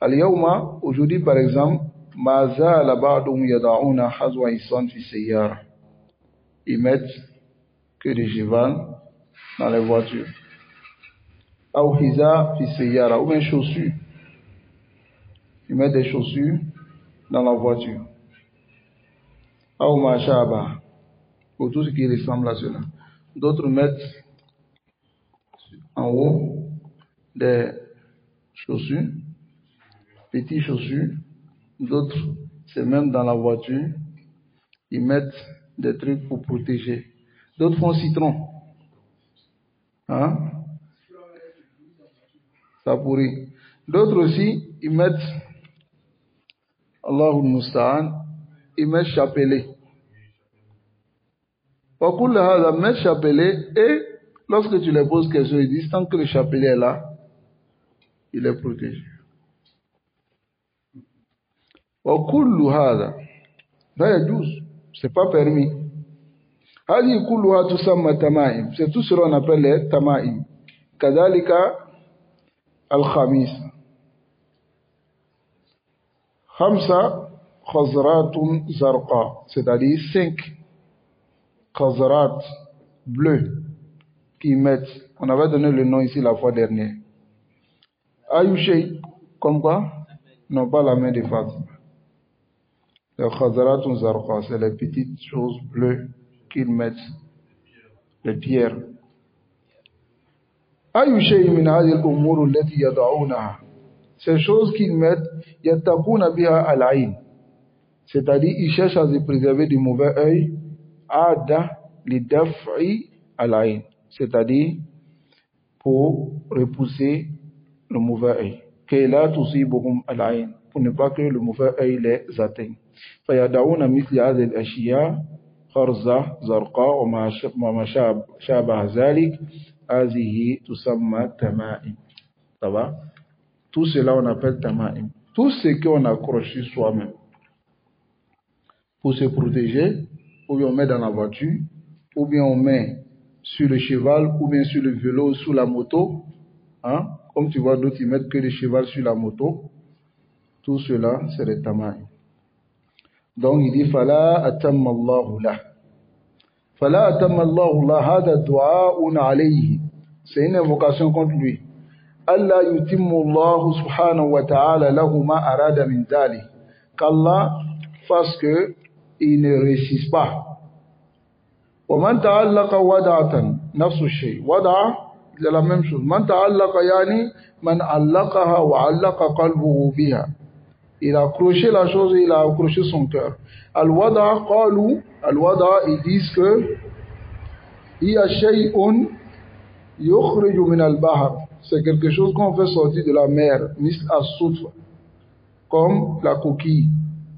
A: Al-yawma, aujourd'hui par exemple, ma zala ba'dhum yada'una hazwa hisan fi sayyara. Ils mettent que des cheval dans les voitures. Ou hiza fi sayyara, ou bien chaussures. Ils mettent des chaussures dans la voiture. Ou mashaba, pour tout ce qui ressemble à cela. D'autres mettent en haut des chaussures, petites chaussures. D'autres, c'est même dans la voiture, ils mettent des trucs pour protéger. D'autres font citron. Hein? Ça pourrit. D'autres aussi, ils mettent, Allahul Musta'an, ils mettent chapelet. Pour le mettre chapelet, et lorsque tu les poses question, ils disent, tant que le chapelet est là, il est protégé. وكل هذا لا يجوز, c'est pas permis. هذه كلها تسمى تمائم, c'est tout ce qu'on appelle les tamaim. كذلك الخميس 5 خضرات زرقاء, c'est-à-dire 5 khazrat bleus qui mettent, on avait donné le nom ici la fois dernière. Ayushay, comme quoi? Non, pas la main de Fatima. Les khazrat zarqa, c'est les petites choses bleues qu'ils mettent, les pierres. Ayushay min hadhihi al-umur allati yad'unaha, ces choses qu'ils mettent, yattaquna biha al-ayn, c'est-à-dire ils cherchent à se préserver du mauvais œil. Ada li daf'i al-ayn, c'est-à-dire pour repousser le mauvais œil. Kayla tusibuhum al-ayn, pour ne pas que le mauvais œil les atteigne. Fayadauna mithli hadhihi al-ashya kharza zarqa wa ma shabaha zalik, hadhihi tusamma tama'im. Ça va? Tout cela on appelle tama'im. Tout ce qu'on accroche sur soi-même pour se protéger, ou bien on met dans la voiture, ou bien on met sur le cheval, ou bien sur le vélo, ou sur la moto. Hein? Comme tu vois, d'autres ils mettent que le cheval sur la moto. Tout cela, c'est le tama'im. Donc il dit Fala atamma Allahu lah. Fala atamma Allahu lah, hada du'a'un alayhi. C'est une invocation contre lui. Allah yutimmu Allahu subhanahu wa ta'ala lahu ma arada min dhalik. Qu'Allah fasse que il ne réussisse pas. ومن تعلق ودعة نفس الشيء. ودعة c'est la même chose. من تعلق يعني من علقها وعلق قلبه بها. Il a accroché la chose et il a accroché son cœur. Al-wada qalu, al-wada ils disent que hiya shay'un yukhriju min al-bahr. C'est quelque chose qu'on fait sortir de la mer, misl as-sutf, comme la coquille.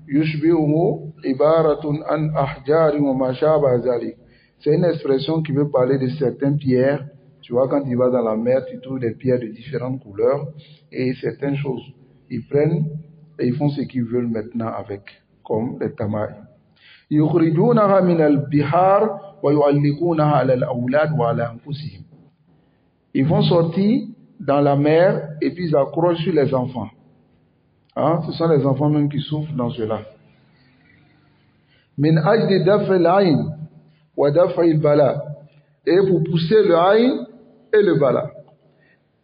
A: Yushbihu ibaratun an ahjari wa ma shaba zalik. C'est une expression qui veut parler de certaines pierres. Tu vois, quand tu vas dans la mer, tu trouves des pierres de différentes couleurs et certaines choses. Ils prennent et ils font ce qu'ils veulent maintenant avec, comme les tama'im. يخرجونها من البحار ويعلقونها على الأولاد وعلى أنفسهم. Ils vont sortir dans la mer et puis ils accrochent sur les enfants. Hein? Ce sont les enfants même qui souffrent dans cela. من أجل دفع العين ودفع البلاء. Et pour pousser le aïn et le bala.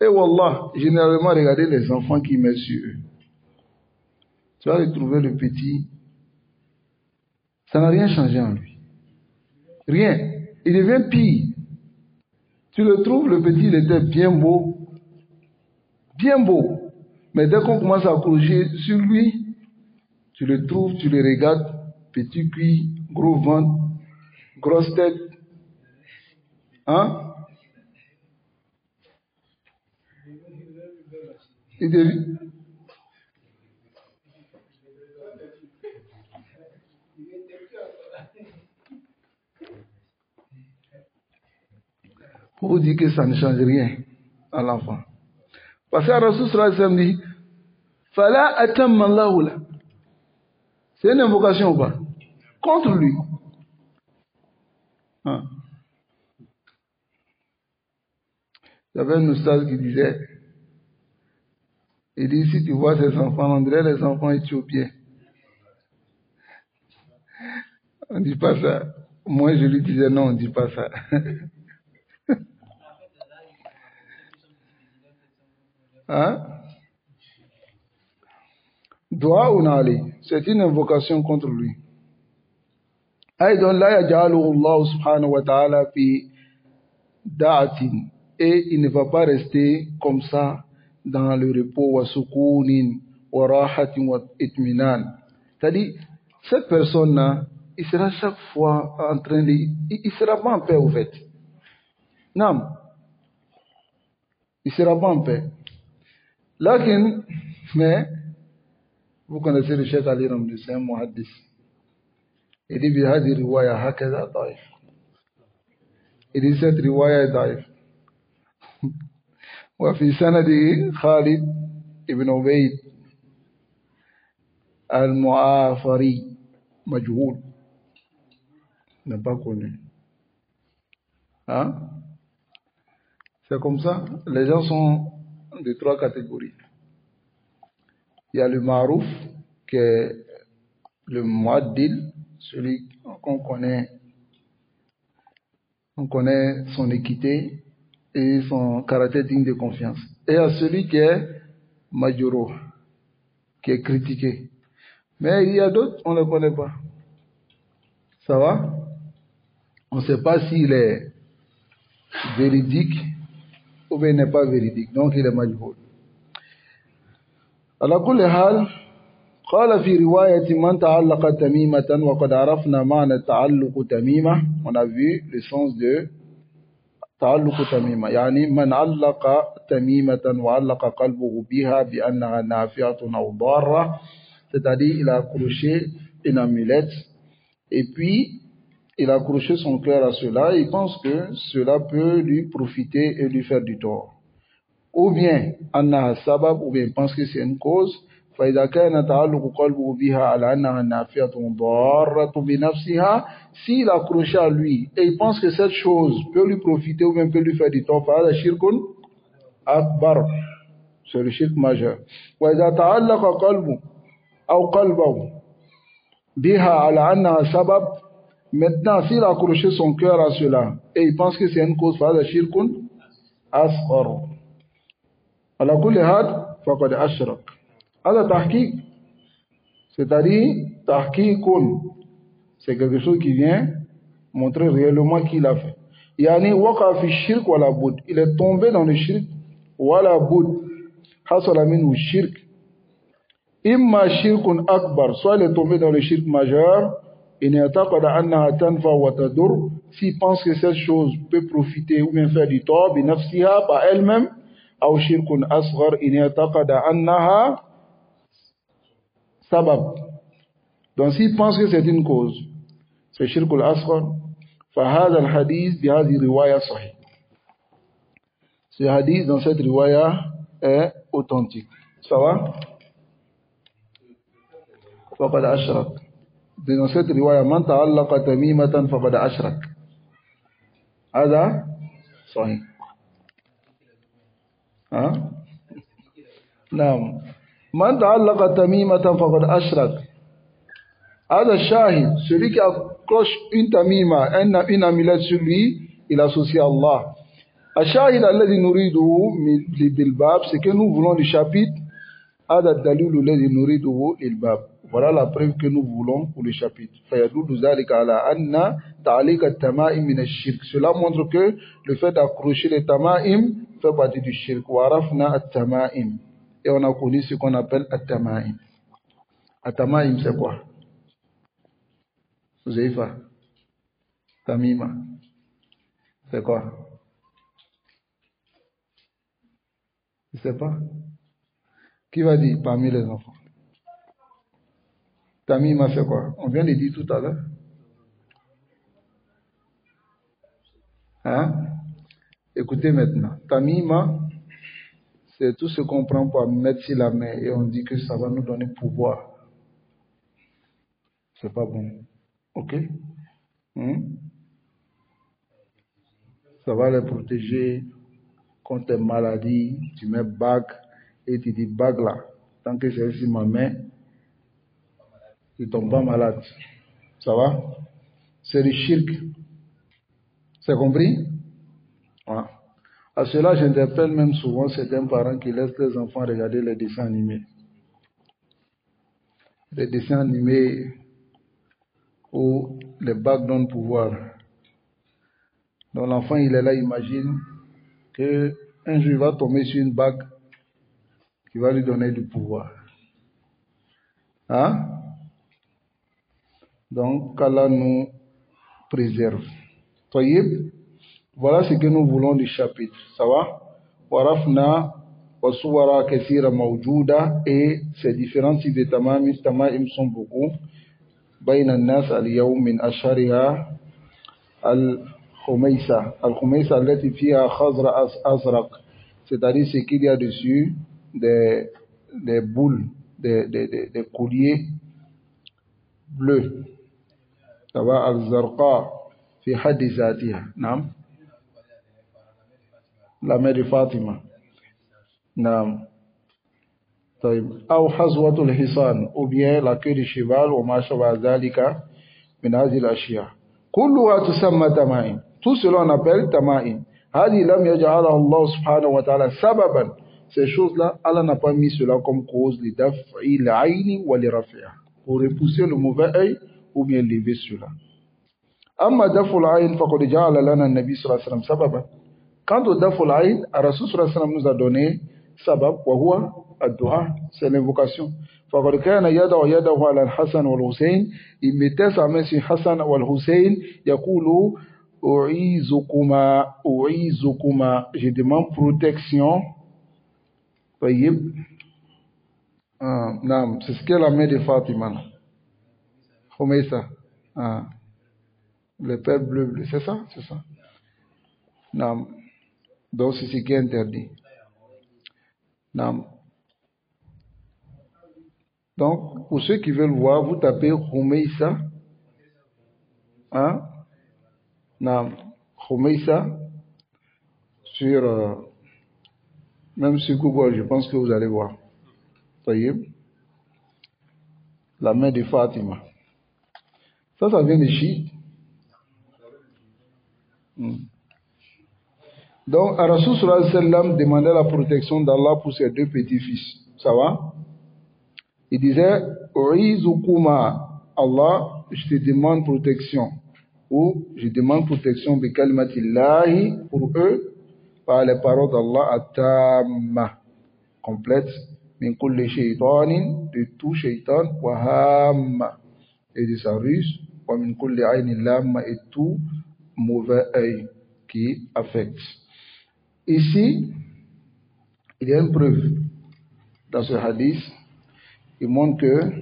A: Et wallah, généralement, regardez les enfants qui mettent sur eux. Tu vas retrouver le petit. Ça n'a rien changé en lui. Rien. Il devient pire. Tu le trouves, le petit, il était bien beau. Bien beau. Mais dès qu'on commence à accrocher sur lui, tu le trouves, tu le regardes, petit cuir, gros ventre, grosse tête. Hein? Il devient... Pour vous dire que ça ne change rien à l'enfant. Parce que Rasul sallallahu alayhi wa sallam dit Fala atamma Allahu la. C'est une invocation ou pas? Contre lui. Hein? Il y avait un oustaz qui disait, il dit, si tu vois ces enfants, on dirait les enfants éthiopiens. On ne dit pas ça. Moi, je lui disais, non, on ne dit pas ça. Hein? Du'aun alayh. C'est une invocation contre lui. أيضا لا يجعله الله سبحانه وتعالى في دعة. Et il ne va pas rester comme ça dans le repos wa sukunin wa rahatin wa itminan. C'est-à-dire, cette personne-là, il sera chaque fois en train de... Il sera pas en paix, au fait. Non. Il sera pas en paix. Lakin, mais, vous connaissez le Cheikh Ali Ramli, c'est un muhaddis. Il dit, بهذه الرواية هكذا ضعيف. Il dit, cette riwaya est ضعيف. وفي سنده خالد ابن عبيد المعافري مجهول, n'est pas connu. Hein? C'est comme ça. Les gens sont de trois catégories. Il y a le marouf, qui est le muaddil, celui qu'on connaît. On connaît son équité et son caractère digne de confiance. Et il y a celui qui est majoro, qui est critiqué. Mais il y a d'autres, on ne les connaît pas. Ça va? On ne sait pas s'il est véridique ou bien il n'est pas véridique. Donc il est majhul. على كل حال قال في رواية من تعلق تميمة وقد عرفنا معنى تعلق تميمة. On a vu le sens de تعلق تميمة يعني من علق تميمة وعلق قلبه بها بأنها نافعة أو ضارة, c'est-à-dire il a accroché une amulette et puis il a accroché son cœur à cela et il pense que cela peut lui profiter et lui faire du tort. Ou bien أنها سبب, ou bien il pense que c'est une cause. فإذا كان تعلق قلبه بها على أنها نافعة ضارة بنفسها, s'il a accroché à lui et il pense que cette chose peut lui profiter ou bien peut lui faire du tort, فهذا شرك أكبر, c'est le shirk majeur. وإذا تعلق قلبه أو قلبه بها على أنها سبب, maintenant s'il a accroché son cœur à cela et il pense que c'est une cause, فهذا شرك أصغر. على كل حال فقد أشرك. هذا تحقيق, c'est-à-dire tahqiqun, c'est quelque chose qui vient montrer réellement qu'il a fait. Yani waqa fi shirk wala bud, il est tombé dans le shirk wala bud, hasala minhu shirk. Imma shirkun akbar, soit il est tombé dans le shirk majeur, in yataqada annaha tanfa wa tadur, s'il pense que cette chose peut profiter ou bien faire du tort bi nafsiha par elle-même, ou shirkun asghar in yataqada annaha sabab. Donc s'il pense que c'est une cause, c'est shirk al-asghar. فهذا الحديث بهذه الرواية صحيح. Ce hadith dans cette riwaya est authentique. Ça va? فقد أشرك. Dans cette riwaya من تعلق تميمة فقد أشرك. هذا صحيح. ها؟ نعم. من تعلق تميمة فقد أشرك. هذا الشاهد, celui qui accroche une tamima, une amulette sur lui, il associe Allah. الشاهد الذي نريده بالباب, c'est que nous voulons le chapitre. هذا الدليل الذي نريده للباب. Voilà la preuve que nous voulons pour le chapitre. فيدل ذلك على أن تعليق التمائم من الشرك. Cela montre que le fait d'accrocher les tamaim fait partie du shirk. وعرفنا التمائم. Et on a connu ce qu'on appelle التمائم. التمائم c'est quoi? Zéfa, Tamima, c'est quoi? Je ne sais pas. Qui va dire parmi les enfants? Tamima, c'est quoi? On vient de dire tout à l'heure. Hein? Écoutez maintenant. Tamima, c'est tout ce qu'on prend pour mettre sur la main et on dit que ça va nous donner pouvoir. C'est pas bon. Ok? Ça va les protéger contre les maladies. Tu mets bague et tu dis bague là. Tant que c'est sur ma main, ils ne tombent pas malades. Ça va? C'est le shirk. C'est compris? Voilà. À cela, j'interpelle même souvent certains parents qui laissent leurs enfants regarder les dessins animés. Les dessins animés où les bagues donnent pouvoir. Donc l'enfant, il est là, imagine qu'un jour, il va tomber sur une bague qui va lui donner du pouvoir. Hein? Donc, qu'Allah nous préserve. Taïb, voilà ce que nous voulons du chapitre. Ça va? Warafna wa suwara kathira mawjouda, et ces différents types de tamaim sont beaucoup. Bayna nas al-yawm min ashariha al-khumaysa. Al-khumaysa allati fiha khazra azraq. C'est-à-dire ce qu'il y a dessus des boules, des colliers bleus. Ça va? Al-zarqa fi haddi zatiha. Naam. La mère de Fatima. Naam. أو حظوة الحصان ou bien la queue du cheval وما شابه ذلك من هذه الأشياء كلها تسمى تمائم. Tout cela on appelle tamaim. هذه لم يجعلها الله سبحانه وتعالى سببا. Ces choses-là, Allah n'a pas mis cela comme cause لدفع العين ولرفعها, pour repousser le mauvais œil ou bien lever cela. أما دفع العين فقد جعل لنا النبي صلى الله عليه وسلم سببا. Quant au daful aïd, Rasul sallallahu alayhi wa sallam nous a donné sabab, wa huwa ad-du'a, c'est l'invocation. فقد كان يده على الحسن والحسين, il mettait sa main sur Hassan et Hussein, يقول أعيذكما, je demande protection. طيب, non, c'est ce que la mère de Fatima, Khumaysa, le père bleu, c'est ça, non. Donc c'est ce qui est interdit. Non. Donc, pour ceux qui veulent voir, vous tapez Khumaysa. Hein? Non. Khumaysa. Sur, même sur Google, je pense que vous allez voir. Voyez? La main de Fatima. Ça vient de chiites. Donc, Rasul sallallahu alayhi wa sallam demandait la protection d'Allah pour ses deux petits-fils. Ça va? Il disait, U'izukuma, Allah, je te demande protection. Ou je demande protection bi kalimatillahi, pour eux, par les paroles d'Allah, at-tamma, complète, min kulli shaytanin, de tout shaytan, wa hamma, et de sa ruse, wa min kulli aynin lamma, et tout mauvais œil qui affecte. Ici, il y a une preuve dans ce hadith. Il montre que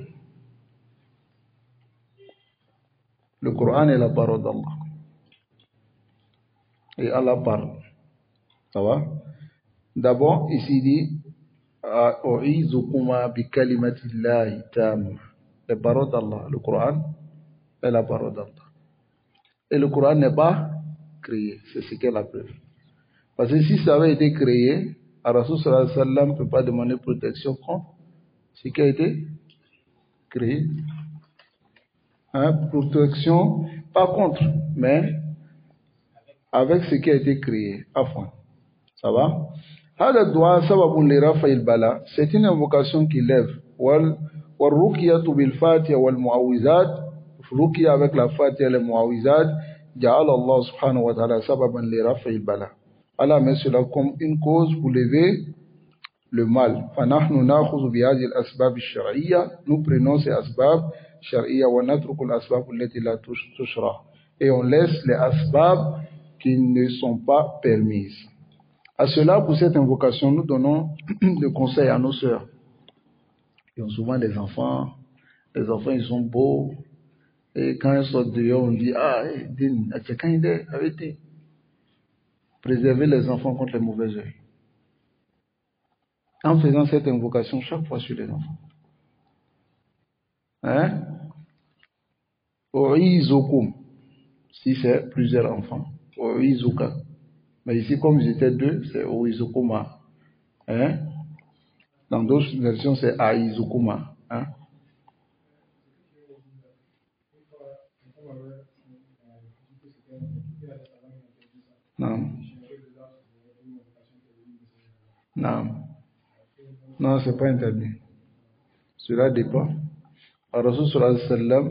A: le Coran est la parole d'Allah. Et Allah parle. Ça va? D'abord, ici il dit U'izukuma bi kalimatillahi tam. La parole d'Allah. Le Coran est la parole d'Allah. Et le Coran n'est pas créé. C'est ce qu'est la preuve. Parce que si ça avait été créé, Rasul sallallahu alayhi wa sallam ne peut pas demander protection contre ce qui a été créé. Protection, pas contre, mais avec ce qui a été créé. Afin. Ça va? C'est une invocation qui lève. والرقية بالفاتحة والمعوذات, رقية avec la Fatiha et les muawizat, جعل الله سبحانه وتعالى سببا لرفع البلاء. Allah met cela comme une cause pour lever le mal. فنحن نأخذ بهذه الأسباب الشرعية, nous prenons ces asbab شرعية ونترك الأسباب التي لا تشرع, et on laisse les asbab qui ne sont pas permises. À cela, pour cette invocation, nous donnons des conseils à nos sœurs. Ils ont souvent des enfants. Les enfants, ils sont beaux. Et quand ils sortent dehors, on dit, arrêtez. Préservez les enfants contre les mauvais œils. En faisant cette invocation chaque fois sur les enfants. Hein? Oizokum. Si c'est plusieurs enfants. Oizuka. Mais ici, comme ils étaient deux, c'est Oizukuma. Hein? Dans d'autres versions, c'est Aizukuma. Hein? Non. Non, non, c'est pas interdit. Cela dépend. Rasul sallallahu alayhi wa sallam,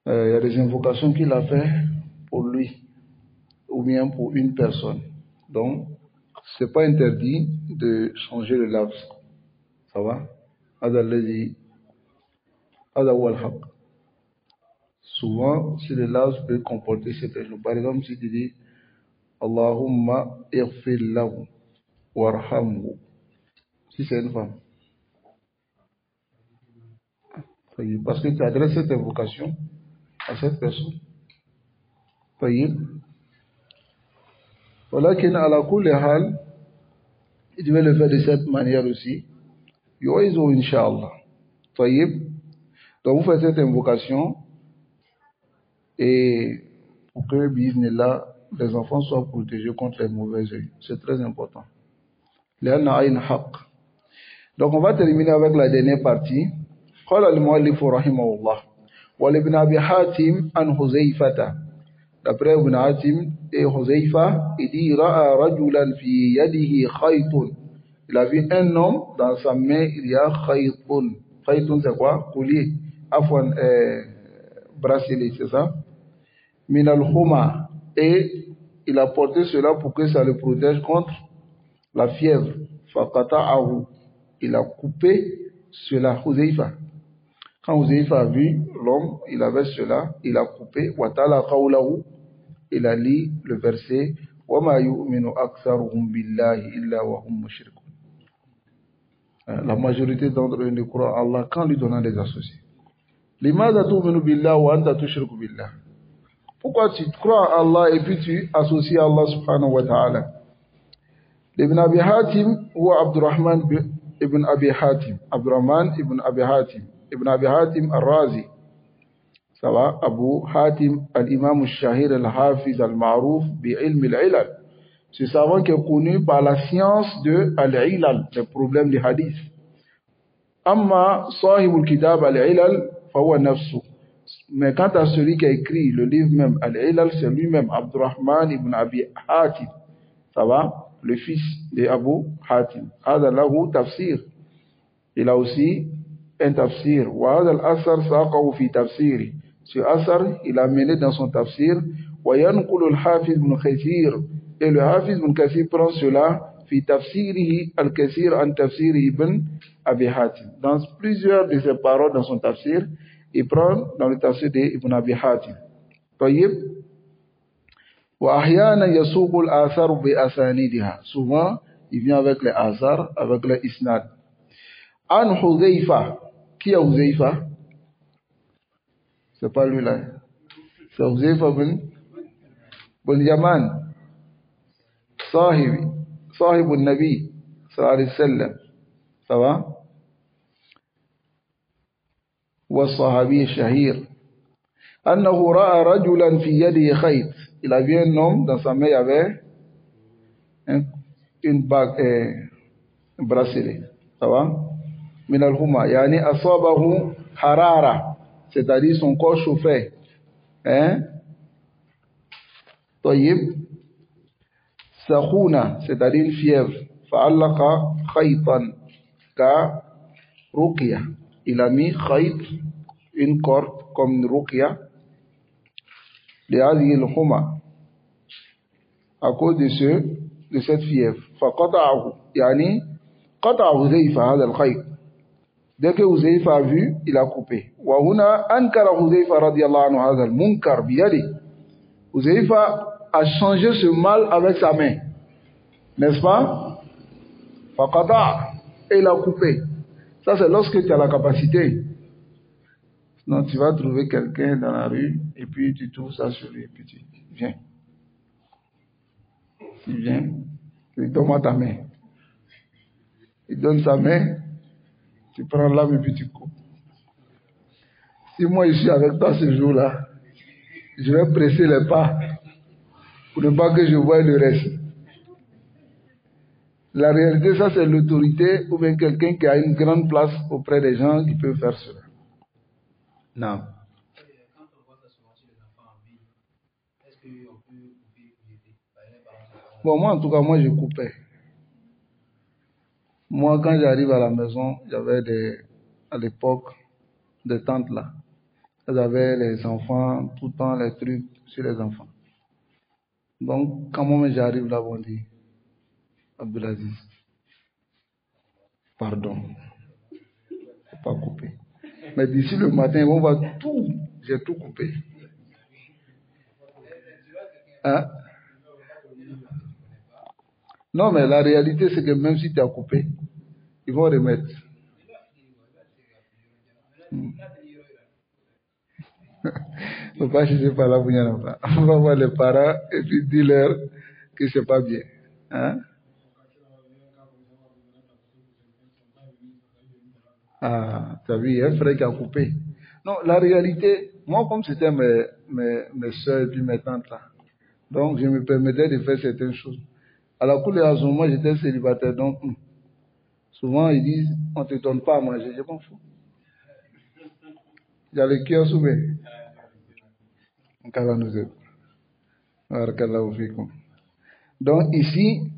A: il y a des invocations qu'il a fait pour lui ou bien pour une personne. Donc, c'est pas interdit de changer le laps. Ça va? هذا الذي هذا هو الحق. Souvent, si le laps peut comporter ces choses, par exemple, si tu dis Allahumma ighfir lahu warhamhu, si c'est une femme, parce que tu adresses cette invocation à cette personne. طيب ولكن على كل حال tu veux le faire de cette manière aussi يعيذه إن شاء الله. طيب donc vous faites cette invocation et pour que bismillah les enfants soient protégés contre les mauvais œils, c'est très important. لأن عين حق. Donc on va terminer avec la dernière partie. قال المؤلف رحمه الله ولابن أبي حاتم عن حذيفة. D'après Ibn Hatim et Huzaifa, il dit Ra'a rajulan fi yadihi khaytun. Il a vu un homme, dans sa main, il y a khaytun. Khaytun, c'est quoi? Collier. Afwan, bracelet, c'est ça? Min al-huma. Et il a porté cela pour que ça le protège contre la fièvre. Faqata'ahu. Il a coupé cela, Huzaifa. Quand Huzaifa a vu l'homme, il avait cela, il a coupé. Wa ta'ala qawlahu. Il a lu le verset وَمَا يُؤْمِنُ أَكْثَرُهُمْ بِاللَّهِ إِلَّا وَهُمْ مُشْرِكُونَ. La majorité d'entre eux ne croient en Allah qu'en lui donnant des associés. لِمَاذَا تُؤْمِنُ بِاللَّهِ وَأَنْتَ تُشْرِكُ بِاللَّهِ. Pourquoi tu crois en Allah et puis tu associes Allah subhanahu wa ta'ala? Ibn Abi Hatim ou Abdurrahman ibn Abi Hatim. Abdurrahman ibn Abi Hatim. Ibn Abi Hatim al-Razi. Ça va, Abu Hatim al-Imam al-Shahir al-Hafiz al-Ma'rouf bi-ilm al-ilal. Ce savant qui est connu par la science de al-ilal, les problèmes du hadith. Amma sahib al-kitab al-ilal, fawa nafsu. Mais quant à celui qui a écrit le livre même, al-ilal, c'est lui-même, Abdurrahman ibn Abi Hatim. Ça va, le fils de Abu Hatim. Hada lahu tafsir. Il a aussi un tafsir. Wa hada al-asar saqahu fi tafsiri. Ce asar, il a mené dans son tafsir, وَيَنْقُلُ الْحَافِظ بْنُ كَثِيرٍ. Et le Hafiz ibn Kathir prend cela, في تفسيره الكثير عن تفسير ابن Abi Hatim. Dans plusieurs de ses paroles dans son tafsir, il prend dans le tafsir d'Ibn Abi Hatim. طيب. وَأَحْيَانًا يَسُوقُ الْآثَارُ بِأَسَانِيدِهَا. Souvent, il vient avec les asar, avec les isnad. An Huzaifa. Qui est Huzaifa? C'est pas lui là. C'est Huzaifa bin Yaman. صاحب النبي صلى الله عليه وسلم. Ça va? والصحابي الشهير. أنه رأى رجلا في يده خيط. Il a vu un homme, dans sa main il y avait une bague, un bracelet. Ça va? من الهما يعني أصابه حرارة, c'est-à-dire son corps chauffait. Hein? طيب. سخونة, c'est-à-dire une fièvre. فعلق خيطا كرقية. Il a mis khayt, une corde comme une ruqya, لهذه الحمى, à cause de cette fièvre. فقطعه, يعني قطع حذيفة هذا الخيط. Dès que Huzaifa a vu, il a coupé. وهنا أنكر حذيفة رضي الله عنه هذا المنكر بيده. Huzaifa a changé ce mal avec sa main, n'est-ce pas? فقطع, et il a coupé. Ça c'est lorsque tu as la capacité. Sinon tu vas trouver quelqu'un dans la rue et puis tu trouves ça sur lui et puis tu dis viens. Tu viens, tu donnes ta main. Il donne sa main, tu prends l'âme et puis tu coupes. Si moi je suis avec toi ce jour-là, je vais presser les pas pour ne pas que je voie le reste. La réalité, ça c'est l'autorité ou bien quelqu'un qui a une grande place auprès des gens qui peut faire cela. Non. Bon, moi, en tout cas, moi, je coupais. Moi, quand j'arrive à la maison, j'avais à l'époque, des tantes là. Elles avaient les enfants, tout le temps, les trucs sur les enfants. Donc, quand moi, j'arrive là, on dit, Abdelaziz, pardon, faut pas couper. Mais d'ici le matin, on va tout, j'ai tout coupé. Hein? Non, mais la réalité, c'est que même si tu as coupé, ils vont remettre. Il ne faut pas chercher par là pour y en avoir. On va voir les parents et puis dire-leur que c'est pas bien. Hein? Ah, tu as vu, il y a un frère qui a coupé. Non, la réalité, moi, comme c'était mes soeurs et puis mes tantes là, donc je me permettais de faire certaines choses. À la cour de la zone, moi, j'étais célibataire, donc souvent ils disent, on ne te donne pas à manger, je m'en fous. Il y a le cœur souvent. Donc ici,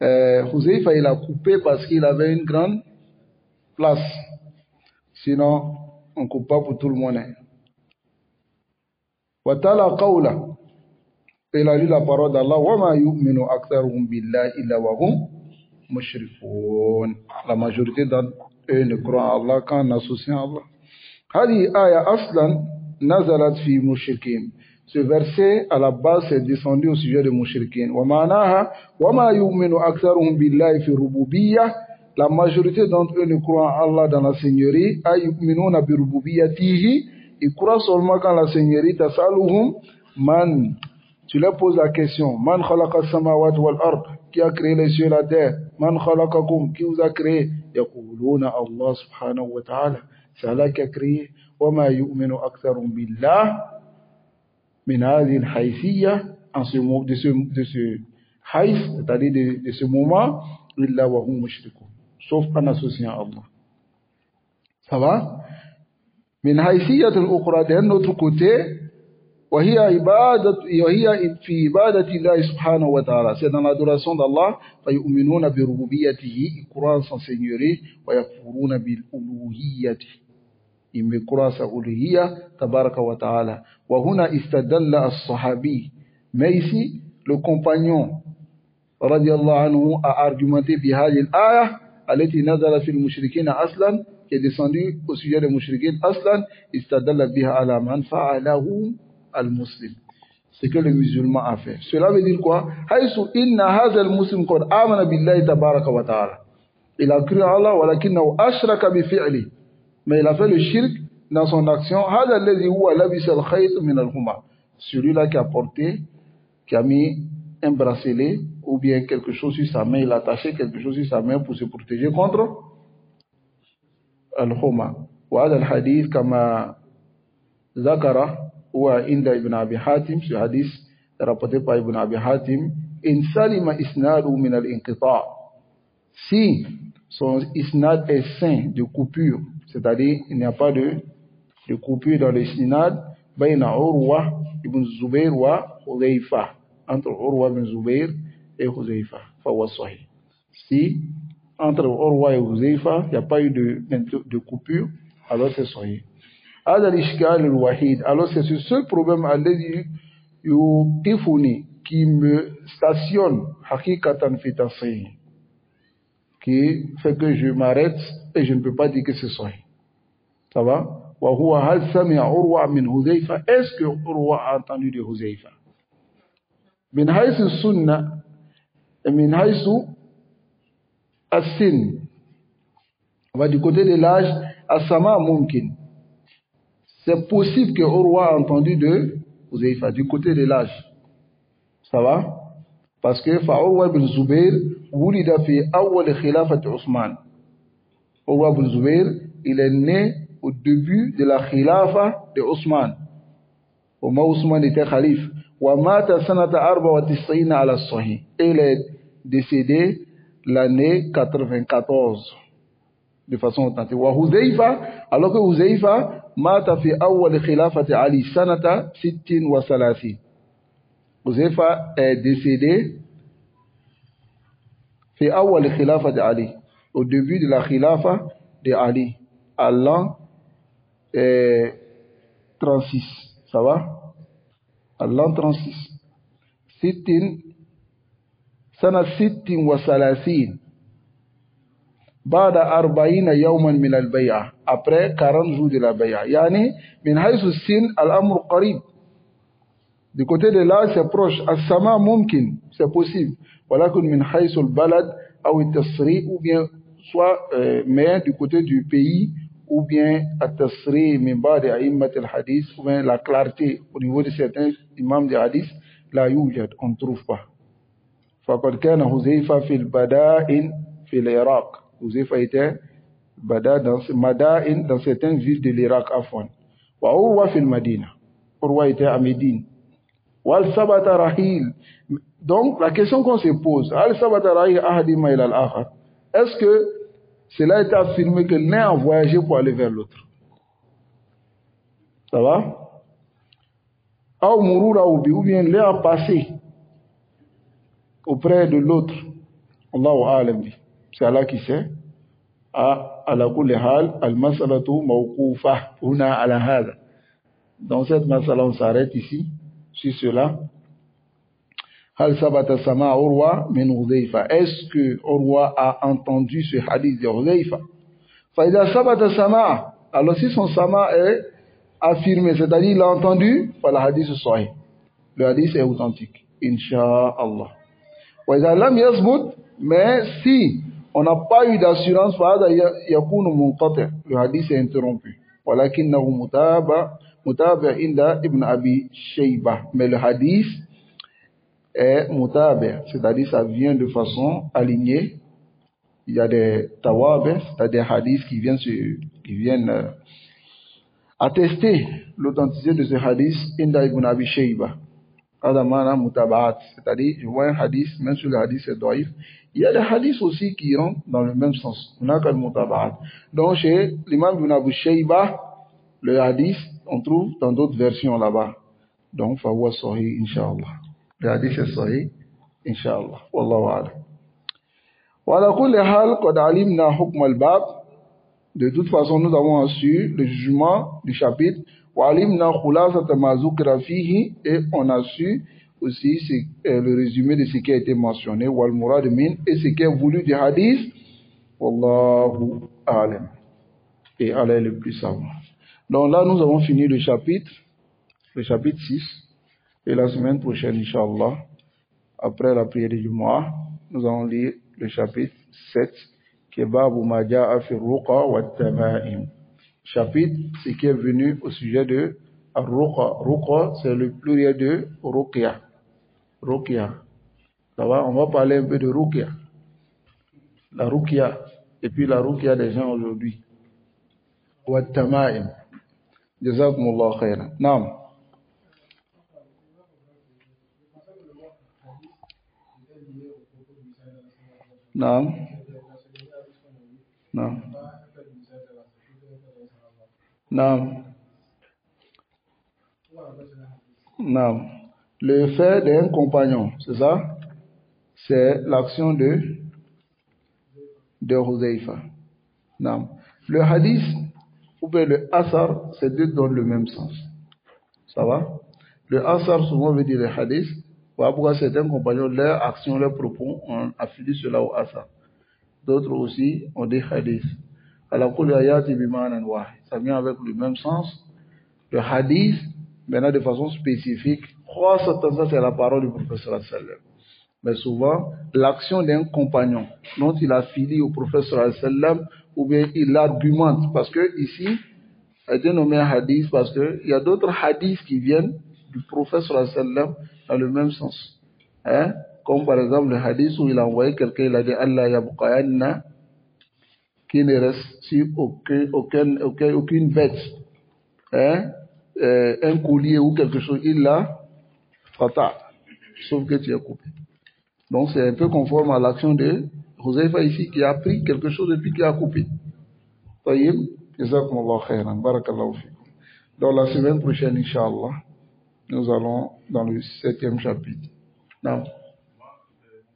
A: Huzaifa, il a coupé parce qu'il avait une grande place. Sinon, on ne coupe pas pour tout le monde. Watala qawla. Il a lu la parole d'Allah. Wa ma yu'minu aktharuhum billahi illa wa hum mushrikun. La majorité d'entre eux ne croient en Allah qu'en associant Allah. هذه آية أصلا نزلت في مشركين. Ce verset à la base est descendu au sujet de mushrikin. ومعناها وما يؤمن أكثرهم بالله في الربوبية. La majorité d'entre eux ne croient en Allah dans la seigneurie. أي يؤمنون بربوبيته. Ils croient seulement dans la seigneurie. تسألهم من. Tu leur poses la question. من خلق السماوات والأرض. Qui a créé les cieux et la terre? من خلقكم. Qui vous a créé? يقولون الله سبحانه وتعالى. C'est Allah qui a créé. وَمَا يُؤْمِنُ أَكْثَرٌ بِاللَّهِ مِنْ هَذِهِ الْحَيْثِيَّةِ de ce haïs, c'est-à-dire de ce moment, إِلَّا وَهُمْ مُشْرِكُونَ. Sauf en associant Allah. Ça va? مِنْ حَيْثِيَّةِ الْأُخْرى d'un autre côté, وهي في عبادة الله سبحانه وتعالى. C'est dans l'adoration d'Allah. فَيُؤْمِنُونَ بِرُبُوبِيَّتِهِ. Ils croient en son seigneurie. وَيَكْفُرُونَ بِالْأُلُوهِيَّةِ. Il me croit sa uluhiyya, tabaraka wa ta'ala. Wa huna istadalla as-sahabi. Mais ici, le compagnon, radiyallahu anhu, a argumenté bihadi al-aya, alati nazala fil mushrikina aslan, qui est descendu au sujet des mushrikin aslan, istadalla biha ala man fa'alahu al-muslim. C'est que le musulman a fait. Cela veut dire quoi? Haysu inna hadha al-muslim qad amana billahi tabaraka wa ta'ala. Il a cru en Allah, walakinnahu ashraka bi fi'li. Mais il a fait le shirk dans son action. Celui-là qui a porté, qui a mis un bracelet ou bien quelque chose sur sa main, il a attaché quelque chose sur sa main pour se protéger contre al-Huma. وهذا الحديث كما ذكر هو عند ابن أبي حاتم. Ce hadith est rapporté par Ibn Abi Hatim. إن سلم إسناده من الانقطاع. Si son isnad est sain de coupure, c'est-à-dire il n'y a pas de coupure dans le isnad, bayna Urwa ibn Zubayr wa Huzaifa, entre Urwa ibn Zubayr et Huzaifa, fa huwa sahih. Si entre Urwa et Huzaifa il n'y a pas eu de coupure, alors c'est sahih. هذا الإشكال الوحيد. Alors c'est ce seul problème الذي يوقفني, qui me stationne حقيقة في تصحيح, qui fait que je m'arrête et je ne peux pas dire que c'est sahih. Ça va? وهو هل سمع عروة من حذيفة. Est-ce que Urwa a entendu de Huzaifa? من حيث السنة من حيث السن. On va du côté de l'âge. السماع ممكن. C'est possible que Urwa a entendu de Huzaifa du côté de l'âge. Ça va? Parce que فعروة بن زبير ولد في أول خلافة عثمان. Urwa ibn Zubayr, il est né au début de la khilafa de Ousmane. Au moment où Ousmane était calife. ومات سنة 94 على الصحيح. Et il est décédé l'année 94 de façon authentique. وحذيفة, alors que Huzaifa مات في أول خلافة علي سنة 36. Huzaifa est décédé في أول خلافة علي, au début de la khilafa de Ali, à l'an 36. Ça va? À l'an 36. سنة 36 بعد 40 يوما من البيعة, après 40 jours de la bay'a. يعني من حيث السن الأمر قريب, du côté de là c'est proche. السماء ممكن, c'est possible, ولكن من حيث البلد أو التصريح, ou bien soit mais du côté du pays, ou bien التصريح من بعد أئمة الحديث, ou bien la clarté au niveau de certains imams de hadith, لا يوجد, on ne trouve pas. فقد كان حذيفة في البدائن في العراق. Huzaifa était dans certaines villes de l'Irak, Afwan. Wa Urwa fil Madina. Urwa était à Médine. Wal sabata rahil. Donc la question qu'on se pose, al sabata rahil ahadima ila al-akhar. Est-ce que cela est affirmé que l'un a voyagé pour aller vers l'autre? Ça va? Ou bien l'un a passé auprès de l'autre. Allahu a'lam bi. C'est Allah qui sait. على كل حال المسألة موقوفة هنا على هذا. Dans cette masala, on s'arrête ici sur cela. هل ثبت سماع عروة من حذيفة? Est-ce que Urwa a entendu ce hadith de Hudhayfa? فإذا ثبت سماع, alors si son sama est affirmé, c'est-à-dire il a entendu, le hadith sahih, le hadith est authentique, Inch'Allah. وإذا لم يثبت, mais si on n'a pas eu d'assurance, le hadith est interrompu. ولكنه متابع عند ابن أبي شيبة. Mais le hadith est mutabi', c'est-à-dire ça vient de façon alignée. Il y a des tawab', c'est-à-dire des hadiths qui viennent attester l'authenticité de ce hadith inda ibn Abi Shayba. C'est-à-dire, je vois un hadith, même si le hadith est daïf, il y a des hadiths aussi qui rentrent dans le même sens. Donc, chez l'imam ibn Abu Shayba, le hadith, on trouve dans d'autres versions là-bas. Donc, fawa sahih, inch'Allah. Le hadith est sahih, inch'Allah. Wallahu a'lam. Wa ala kulli hal, qad alimna hukm al-bab. De toute façon, nous avons su le jugement du chapitre. وعلمنا خلاصة ما ذكر فيه, et on a su aussi le résumé de ce qui a été mentionné, والمراد من, et ce qui est voulu du hadith. Wallahu a'lam. Et Allah est le plus savant. Donc là, nous avons fini le chapitre 6. Et la semaine prochaine, Inch'Allah, après la prière du mois, nous allons lire le chapitre 7, qui est Babu ma ja'a fi ruqa wa tama'im. Chapitre, ce qui est venu au sujet de Ruqa. Ruqa, c'est le pluriel de Ruqya. Ruqya. Ça va, on va parler un peu de Ruqya. La Ruqya, et puis la Ruqya des gens aujourd'hui. Wa tama'im. Jazakumullah khairan. Naam. Naam. Naam. Non. Non. Le fait d'un compagnon, c'est ça? C'est l'action de Huzaifa. Non. Le hadith ou bien le asar, c'est deux dans le même sens. Ça va? Le asar souvent veut dire le hadith. Voilà pourquoi certains compagnons, leur action, leur propos, on affilié cela au asar. D'autres aussi ont des hadiths. Ça vient avec le même sens. Le hadith, maintenant de façon spécifique, ça c'est la parole du professeur sallam. Mais souvent, l'action d'un compagnon dont il affilie au professeur sallam, ou bien il argumente, parce que ici, a été nommé un hadith, parce qu'il y a d'autres hadiths qui viennent du professeur sallam dans le même sens. Hein? Comme par exemple le hadith où il a envoyé quelqu'un, il a dit Allah yabqayanna, qui ne reste sur aucune bête, hein, un collier ou quelque chose, il l'a fata, sauf que tu es coupé. Donc c'est un peu conforme à l'action de Huzaifa ici, qui a pris quelque chose et puis qui a coupé. Tayyib, jazakumullah khairan, barakallahu fikum. Dans la semaine prochaine, Inch'Allah, Nous allons dans le 7e chapitre. Non.
B: Mon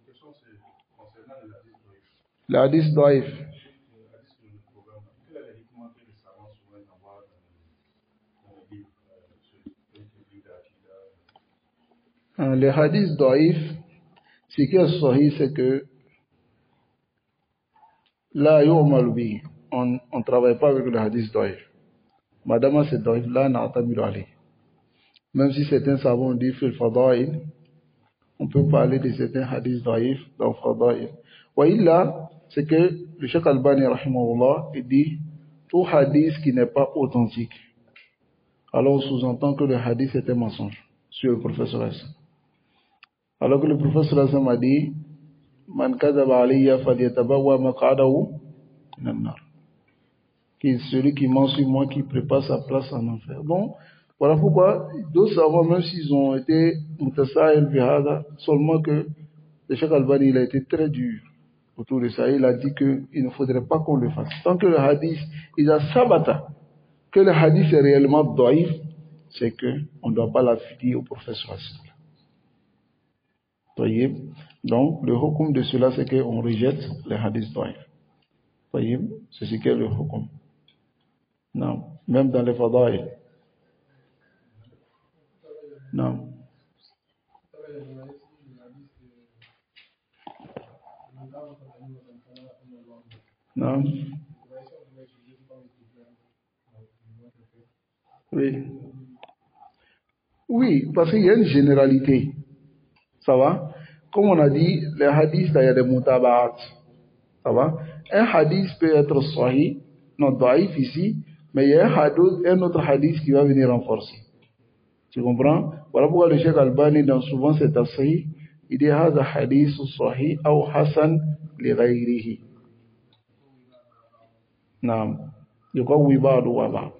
B: question, c'est concernant le hadith doif.
A: Le hadith doif.
B: Le hadith sur le programme. Quel est l'équipement que les savants souvent envoient dans les livres sur les livres d'Aqida?
A: Le hadith doif, ce qui est sahih, c'est que là, on ne travaille pas avec le hadith doif. Madame, c'est doif, là, n'a ali. Même si certains savants disent fil fadaïl, on peut parler de certains hadiths doif dans fadaïl. Oui, là, c'est que le Cheikh Albani, rahimahullah, il dit tout hadith qui n'est pas authentique. Alors on sous-entend que le hadith est un mensonge sur le professeur Hassan. Alors que le professeur Hassan a dit Man kadaba alayya falyatabawa maq'adahu minan nar. Qui est celui qui ment sur moi, qui prépare sa place en enfer. Donc, voilà pourquoi d'autres savants, même s'ils ont été mutasa'il bihada, seulement que le Cheikh Albani, il a été très dur autour de ça. Il a dit qu'il ne faudrait pas qu'on le fasse. Tant que le hadith, il a sabata, que le hadith est réellement doif, c'est qu'on ne doit pas l'affilier au professeur Hassan. Voyez? Donc, le hukum de cela, c'est qu'on rejette les hadiths doif. Voyez? C'est ce qu'est le hukum. Non, même dans les fadaïl. Non. Non. Oui. Oui, parce qu'il y a une généralité. Ça va? Comme on a dit, les hadiths, là, il y a des mutaba'at. Ça va? Un hadith peut être sahih, non daif ici, mais il y a un autre hadith qui va venir renforcer. Tu comprends? Voilà pourquoi le Cheikh Albani, dans souvent cet assaï, il dit هذا حديث صحيح أو حسن لغيره. نعم. يقوي بعض وبعض.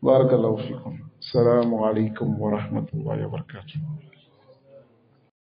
A: بارك الله فيكم. السلام عليكم ورحمة الله وبركاته.